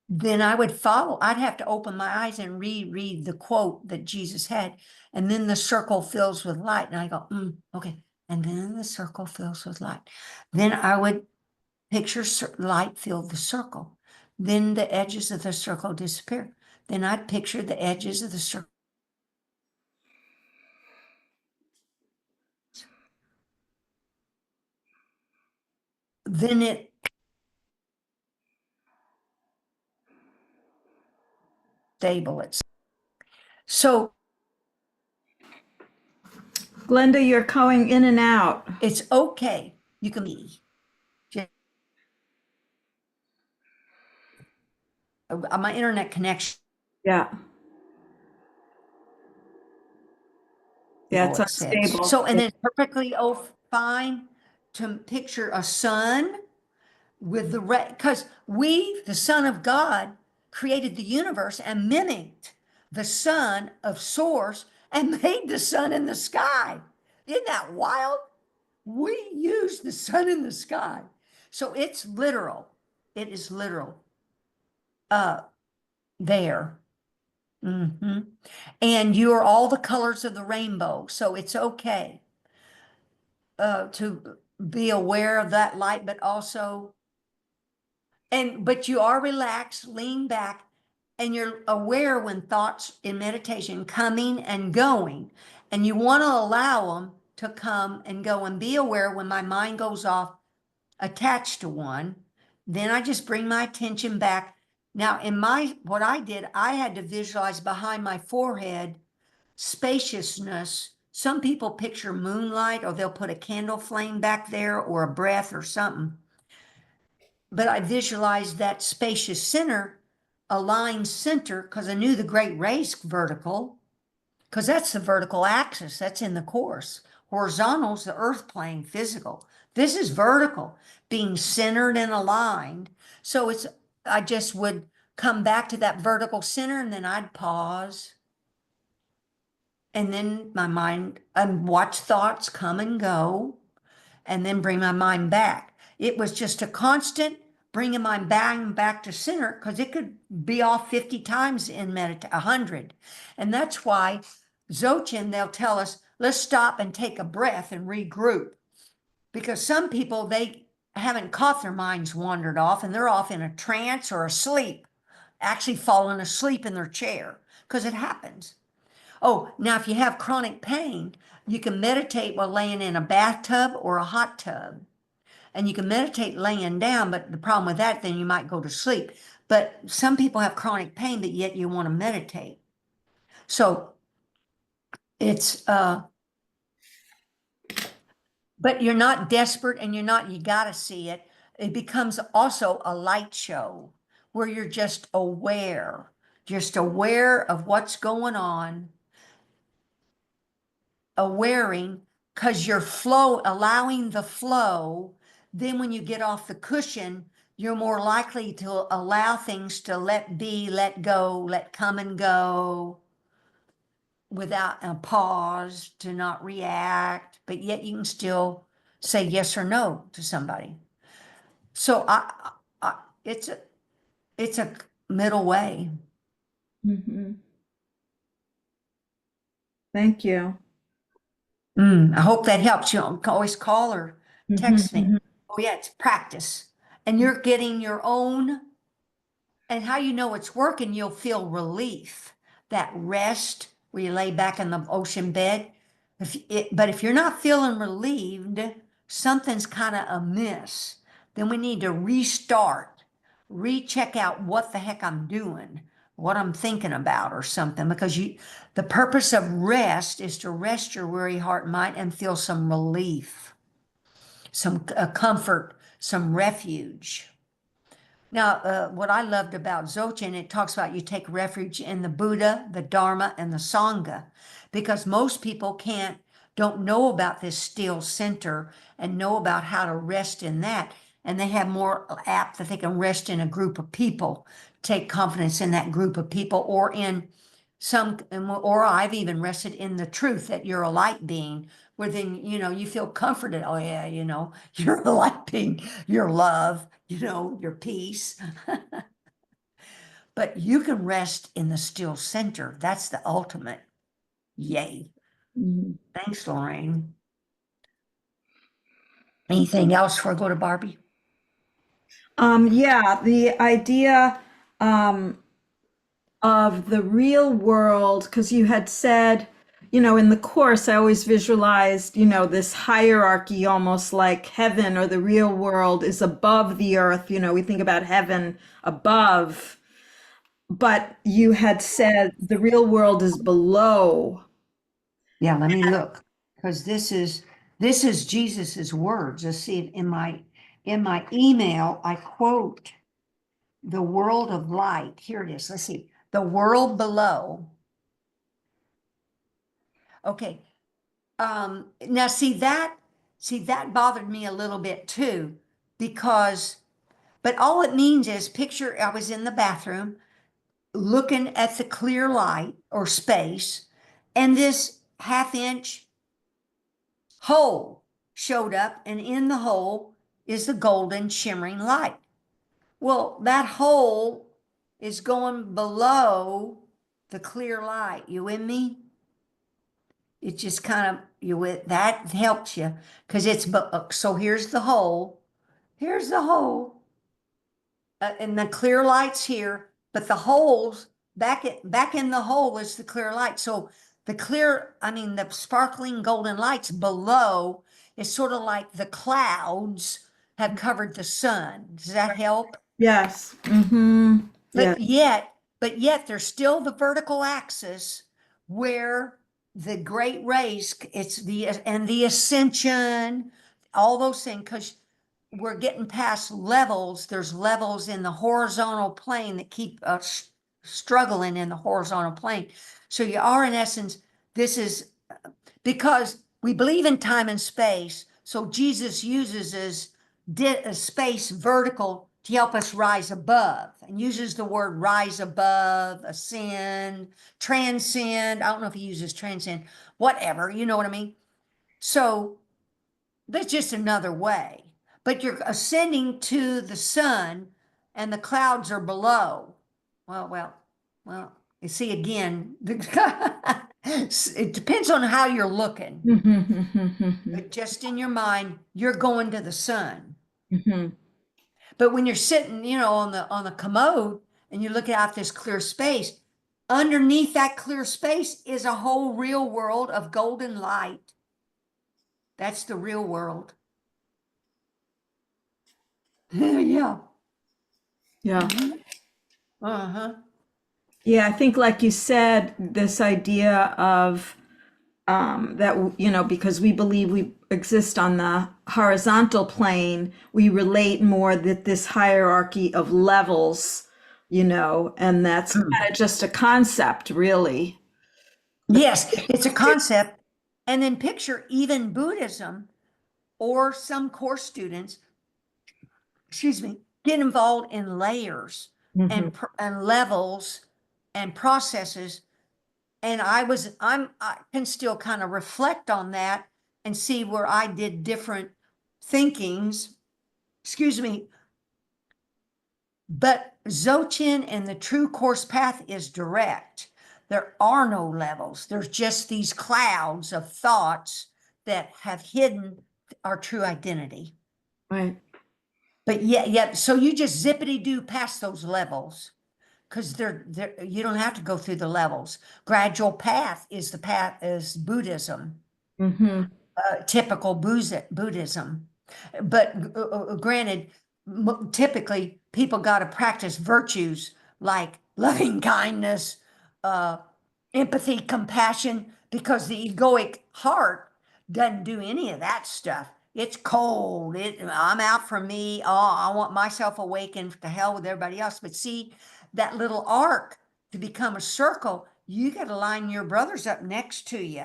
Then I would follow. I'd have to open my eyes and reread the quote that Jesus had. And then the circle fills with light. And I go, okay. And then the circle fills with light. Then I would picture light fill the circle. Then the edges of the circle disappear. Then I'd picture the edges of the circle. Then it stable. So Glenda, you're going in and out. it's okay. You can be. My internet connection. Yeah. Yeah, it's unstable. So, and then perfectly fine to picture a sun with the because we, the Son of God, created the universe and mimicked the sun of source and made the sun in the sky. Isn't that wild? We use the sun in the sky. So it's literal. It is literal. There. And you're all the colors of the rainbow. So it's okay to be aware of that light, but also, but you are relaxed, lean back, and you're aware when thoughts in meditation coming and going, and you want to allow them to come and go, and be aware when my mind goes off attached to one. Then I just bring my attention back. Now, what I did, I had to visualize behind my forehead spaciousness. Some people picture moonlight, or they'll put a candle flame back there, or a breath or something. But I visualized that spacious center, aligned center, because I knew the great race vertical, because that's the vertical axis. That's in the Course. Horizontal is the earth plane, physical. This is vertical, being centered and aligned. So I just would come back to that vertical center, and then I'd pause. And then my mind, and watch thoughts come and go, and then bring my mind back. It was just a constant bringing my mind back to center, because it could be off 50 times in meditation, 100. And that's why Dzogchen, they'll tell us, let's stop and take a breath and regroup. Because some people, they haven't caught their minds wandered off, and they're off in a trance or asleep, actually falling asleep in their chair, because it happens. Oh, now if you have chronic pain, you can meditate while laying in a bathtub or a hot tub. And you can meditate laying down, but the problem with that, then you might go to sleep. But some people have chronic pain, but yet you want to meditate. So it's, but you're not desperate, and you gotta see it. It becomes also a light show where you're just aware of what's going on, awareing, because you're allowing the flow. Then when you get off the cushion, you're more likely to allow things to let be, let go, let come and go without a pause, to not react, but yet you can still say yes or no to somebody. So it's a middle way. Thank you. I hope that helps. You can always call or text me. Oh yeah, it's practice. And you're getting your own, and how you know it's working, you'll feel relief, that rest where you lay back in the ocean bed. But if you're not feeling relieved, something's kind of amiss. Then we need to restart, recheck out what the heck I'm doing, what I'm thinking about or something, because the purpose of rest is to rest your weary heart and mind and feel some relief, some comfort, some refuge. Now, what I loved about Dzogchen, it talks about you take refuge in the Buddha, the Dharma, and the Sangha, because most people don't know about this still center and know about how to rest in that. And they have more apt that they can rest in a group of people, take confidence in that group of people, or in or I've even rested in the truth that you're a light being, where then, you feel comforted. Oh yeah, you're a light being, your love, your peace. But you can rest in the still center. That's the ultimate. Yay. Mhm. Thanks, Lorraine. Anything else before I go to Barbie? Yeah, the idea um, of the real world, because you had said, in the course, I always visualized, this hierarchy, almost like heaven or the real world is above the earth. We think about heaven above, but you had said the real world is below. Yeah, let me look. Because this is Jesus's words. Let's see, in my email, I quote the world of light. Here it is. Let's see. The world below. Okay. Now see that bothered me a little bit too, because but all it means is picture I was in the bathroom looking at the clear light or space, and this half-inch hole showed up, and in the hole is the golden shimmering light. Well, that hole is going below the clear light. You with me? It just kind of that helps you, because so here's the hole. Here's the hole. And the clear light's here, but the holes back in the hole is the clear light. So the sparkling golden lights below is sort of like the clouds have covered the sun. Does that help? Yes. Mm-hmm. Yeah. But yet there's still the vertical axis where the great race, the ascension, all those things, because we're getting past levels. There's levels in the horizontal plane that keep us struggling in the horizontal plane. So you are, in essence, this is because we believe in time and space. So Jesus uses a space vertical to help us rise above, and uses the word rise above, ascend, transcend. I don't know if he uses transcend, whatever, you know what I mean? So that's just another way. But you're ascending to the sun and the clouds are below. Well, you see again, it depends on how you're looking. Mm-hmm. But just in your mind, you're going to the sun. Mm-hmm. But when you're sitting, on the commode and you look out this clear space, underneath that clear space is a whole real world of golden light. That's the real world. Yeah. Yeah. Uh-huh. Yeah, I think like you said, this idea of that, because we believe we exist on the horizontal plane, we relate more that this hierarchy of levels, and that's kind of just a concept, really. Yes, it's a concept. And then picture even Buddhism or some course students, excuse me, get involved in layers Mhm. and levels and processes. And I can still kind of reflect on that and see where I did different thinkings, excuse me. But Dzogchen and the true course path is direct. There are no levels. There's just these clouds of thoughts that have hidden our true identity. Right. But yeah, so you just zippity do past those levels, because you don't have to go through the levels. Gradual path is the path is Buddhism, Mm-hmm. typical Buddhism. But granted, typically people got to practice virtues like loving kindness, uh, empathy, compassion, because the egoic heart doesn't do any of that stuff. It's cold. I'm out for me. Oh, I want myself awakened, to hell with everybody else. But see, that little arc to become a circle, you got to line your brothers up next to you,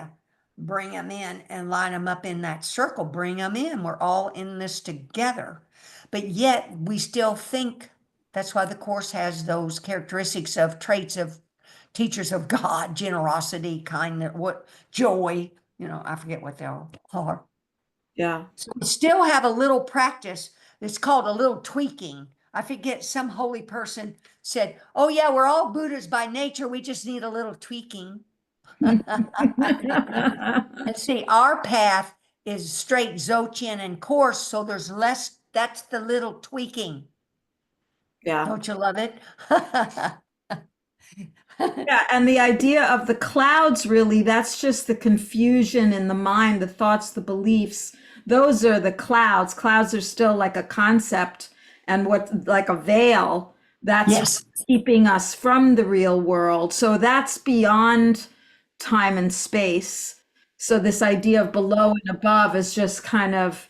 bring them in and line them up in that circle, bring them in. We're all in this together. But yet we still think. That's why the Course has those characteristics of traits of teachers of God: generosity, kindness, what, joy, I forget what they all are. Yeah. So we still have a little practice that's called a little tweaking. I forget, some holy person said, "Oh yeah, we're all Buddhas by nature. We just need a little tweaking." And see, our path is straight Dzogchen and Course, so there's less. That's the little tweaking. Yeah. Don't you love it? Yeah, and the idea of the clouds, really, that's just the confusion in the mind, the thoughts, the beliefs. Those are the clouds. Clouds are still like a concept and what, like a veil that's Yes. keeping us from the real world. So that's beyond time and space. So this idea of below and above is just kind of,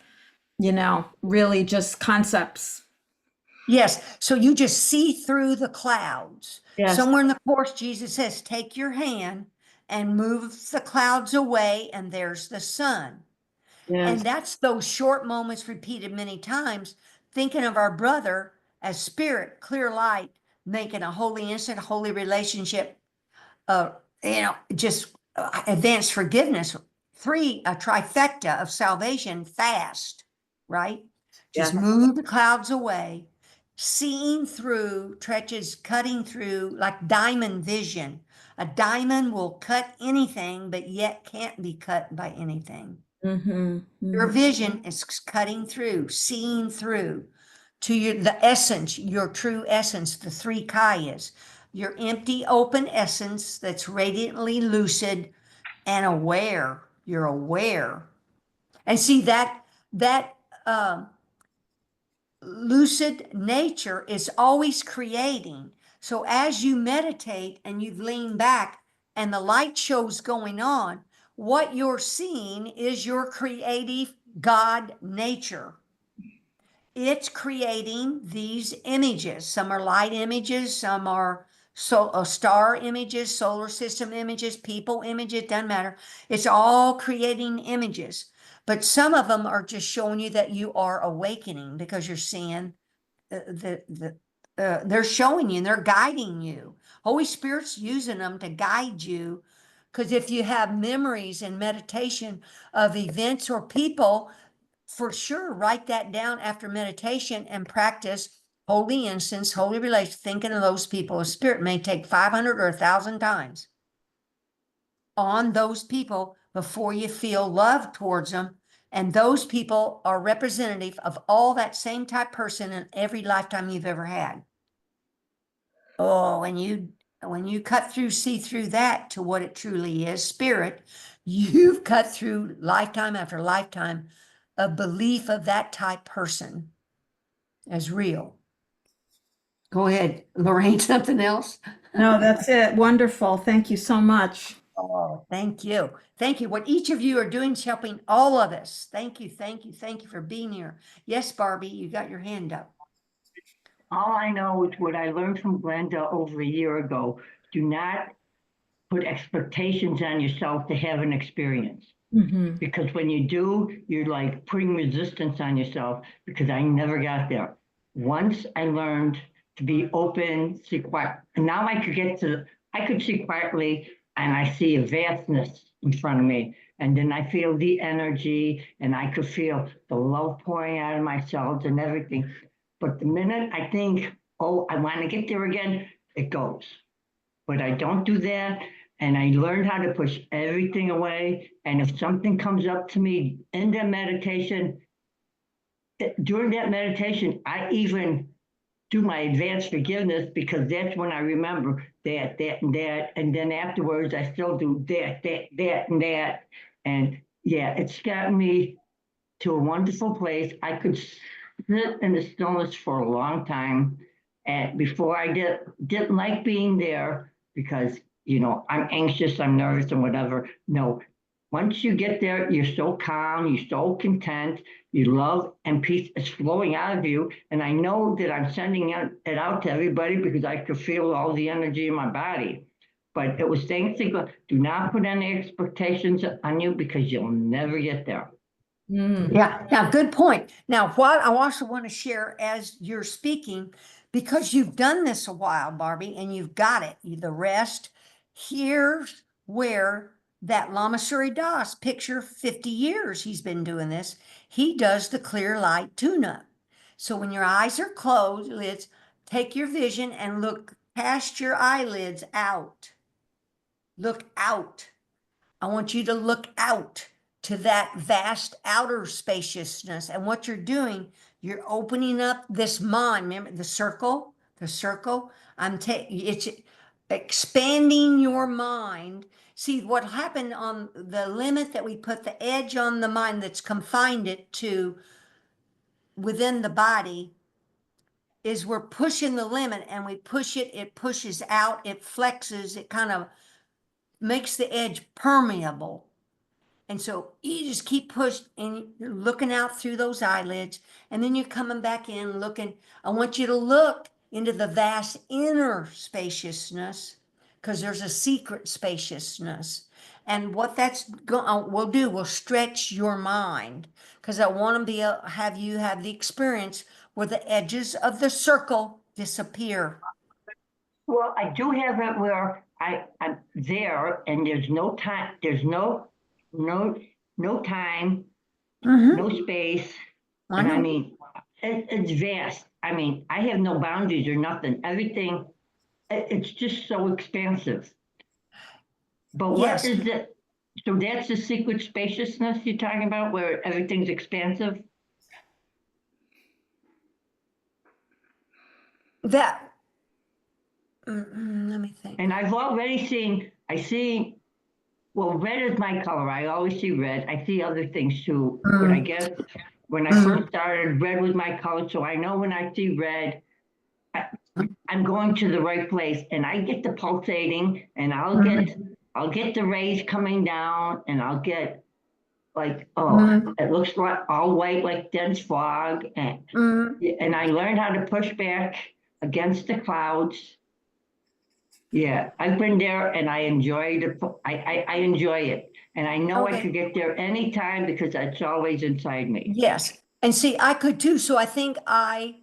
really just concepts. Yes. So you just see through the clouds. Yes. Somewhere in the Course, Jesus says, take your hand and move the clouds away, and there's the sun. And Yes. that's those short moments repeated many times, thinking of our brother as spirit, clear light, making a holy instant, holy relationship, uh, just advanced forgiveness, a trifecta of salvation, fast, right? Just Yes. move the clouds away, seeing through, trenches cutting through like diamond vision. A diamond will cut anything, but yet can't be cut by anything. Mm-hmm. Your Mm-hmm. vision is cutting through, seeing through to the essence, your true essence, the three kayas, your empty, open essence that's radiantly lucid and aware. You're aware. And see that lucid nature is always creating. So as you meditate and you've leaned back and the light show's going on, what you're seeing is your creative God nature. It's creating these images. Some are light images, some are star images, solar system images, people images, doesn't matter. It's all creating images. But some of them are just showing you that you are awakening because you're seeing they're showing you and they're guiding you. Holy Spirit's using them to guide you. Because if you have memories and meditation of events or people, for sure, write that down after meditation and practice holy instance, holy relation, thinking of those people. A spirit may take 500 or 1,000 times on those people before you feel love towards them. And those people are representative of all that same type person in every lifetime you've ever had. Oh, when you cut through, see through that to what it truly is, spirit, you've cut through lifetime after lifetime a belief of that type person as real. Go ahead, Lorraine, something else? No, that's it. Wonderful. Thank you so much. Oh, thank you. Thank you. What each of you are doing is helping all of us. Thank you, thank you, thank you for being here. Yes, Barbie, you got your hand up. All I know is what I learned from Glenda over a year ago. Do not put expectations on yourself to have an experience. Mm-hmm. Because when you do, you're like putting resistance on yourself because I never got there. Once I learned to be open, see quiet, and now I could see quietly and I see a vastness in front of me. And then I feel the energy and I could feel the love pouring out of my cells and everything. But the minute I think, oh, I want to get there again, it goes. But I don't do that. And I learned how to push everything away. And if something comes up to me in that meditation, during that meditation, I even do my advanced forgiveness because that's when I remember that, and that. And then afterwards, I still do that, and that. And yeah, it's gotten me to a wonderful place. I could sit in the stillness for a long time. And before I didn't like being there because, I'm anxious, I'm nervous and whatever. No, once you get there, you're so calm, you're so content, you love and peace is flowing out of you. And I know that I'm sending it out to everybody because I could feel all the energy in my body. But it was saying, do not put any expectations on you because you'll never get there. Yeah, now good point. Now, what I also want to share as you're speaking, because you've done this a while, Barbie, and you've got it, the rest, here's where that Lama Surya Das picture 50 years he's been doing this. He does the clear light tune-up. So when your eyes are closed, lids, take your vision and look past your eyelids out. Look out. I want you to look out to that vast outer spaciousness. And what you're doing, you're opening up this mind. Remember the circle? The circle? It's expanding your mind. See what happened on the limit that we put the edge on the mind that's confined it to within the body is we're pushing the limit and we push it, it pushes out, it flexes, it kind of makes the edge permeable. And so you just keep pushing and you're looking out through those eyelids and then you're coming back in looking. I want you to look into the vast inner spaciousness because there's a secret spaciousness. And what that's will do will stretch your mind because I want to have you have the experience where the edges of the circle disappear. Well, I do have it where I'm there and there's no time, there's no time, no space. And I mean, it's vast. I mean, I have no boundaries or nothing. Everything, it's just so expansive. But what Yes. is it? So that's the secret spaciousness you're talking about, where everything's expansive? That, let me think. And I've already seen, well, red is my color. I always see red. I see other things too. But I guess when I first started, red was my color. So I know when I see red, I'm going to the right place and I get the pulsating and I'll get the rays coming down and I'll get like, it looks like all white, like dense fog. And I learned how to push back against the clouds. Yeah, I've been there and I enjoyed it. I enjoy it. And I know I could get there anytime because it's always inside me. Yes. And see, I could too. So I think I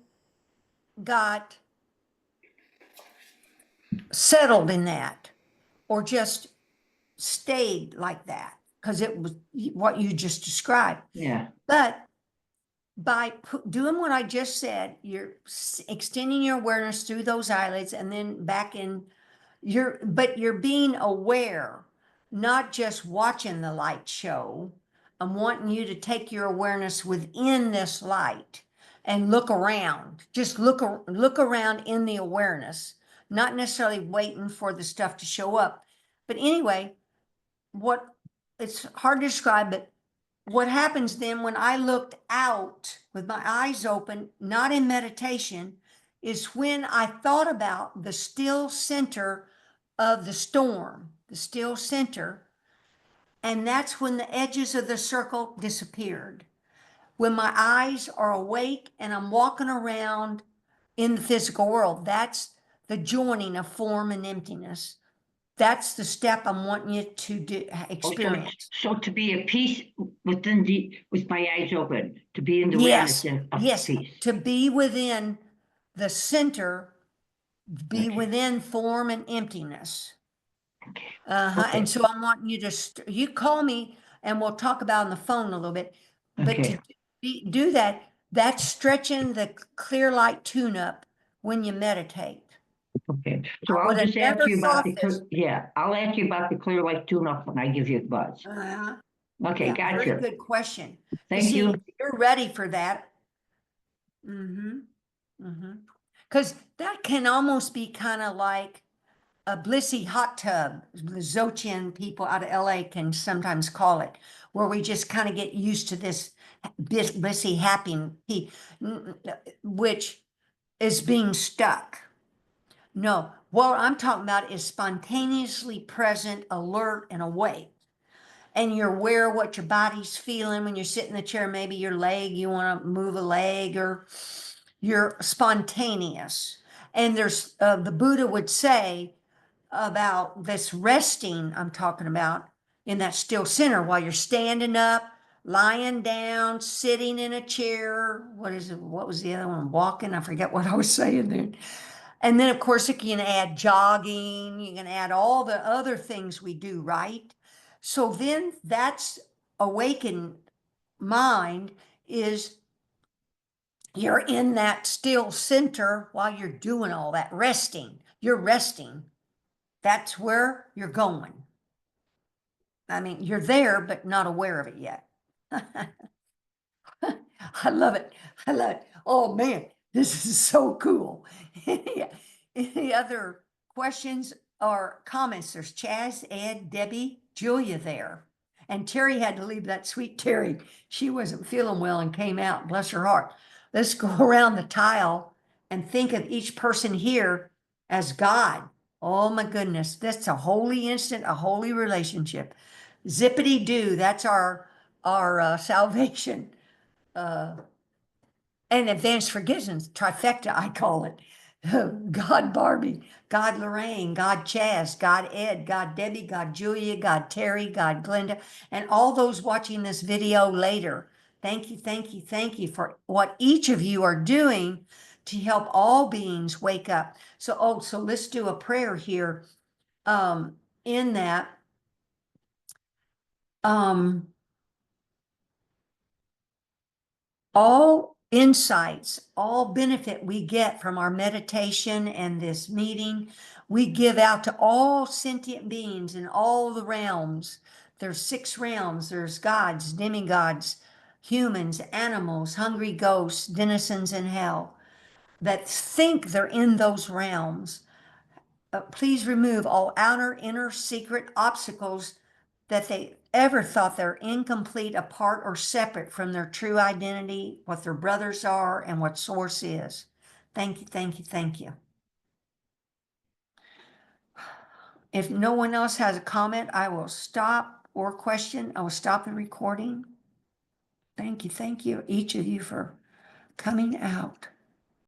got settled in that or just stayed like that because it was what you just described. Yeah. But by doing what I just said, you're extending your awareness through those eyelids and then back in but you're being aware, not just watching the light show. I'm wanting you to take your awareness within this light and look around. Just look around in the awareness, not necessarily waiting for the stuff to show up. But anyway, it's hard to describe, but what happens then when I looked out with my eyes open, not in meditation, is when I thought about the still center of the storm, the still center. And that's when the edges of the circle disappeared. When my eyes are awake and I'm walking around in the physical world, that's the joining of form and emptiness. That's the step I'm wanting you to experience. So to be at peace with my eyes open, to be in the Yes, of yes, peace. to be within the center, be within form and emptiness. And so I'm wanting you to, you call me and we'll talk about on the phone a little bit, but to do that, that's stretching the clear light tune up when you meditate. Okay, so I I'll would have just ask never you about thought this. I'll ask you about the clear light tune-up when I give you a buzz. Okay, Yeah, very gotcha. good question. Thank you. You're ready for that. Because that can almost be kind of like a blissy hot tub. The Dzogchen people out of LA can sometimes call it, where we just kind of get used to this blissy happy, which is being stuck. No, what I'm talking about is spontaneously present, alert, and awake. and you're aware of what your body's feeling when you're sitting in the chair. Maybe your leg, you want to move a leg, or you're spontaneous. And there's the Buddha would say about this resting I'm talking about in that still center while you're standing up, lying down, sitting in a chair. What is it? What was the other one? Walking. I forget what I was saying then. And then, of course, you can add jogging, you can add all the other things we do, right? So then that's awakened mind is you're in that still center while you're doing all that resting. You're resting. That's where you're going. I mean, you're there, but not aware of it yet. I love it. I love it. Oh man, this is so cool. Any other questions or comments? There's Chaz, Ed, Debbie, Julia there. And Terry had to leave, that sweet Terry. She wasn't feeling well and came out, bless her heart. Let's go around the tile and think of each person here as God. Oh my goodness, that's a holy instant, a holy relationship. Zippity doo, that's our salvation. And advanced forgiveness, trifecta, I call it. God Barbie, God Lorraine, God Chaz, God Ed, God Debbie, God Julia, God Terry, God Glenda, and all those watching this video later. Thank you, thank you, thank you for what each of you are doing to help all beings wake up. So let's do a prayer here. In that, all insights, all benefit we get from our meditation and this meeting, we give out to all sentient beings in all the realms. There's 6 realms. There's gods, demigods, humans, animals, hungry ghosts, denizens in hell that think they're in those realms. Please remove all outer, inner, secret obstacles that they ever thought they're incomplete, apart, or separate from their true identity, what their brothers are, and what source is. Thank you, thank you, thank you. If no one else has a comment, I will stop, or question. I will stop the recording. Thank you, each of you, for coming out.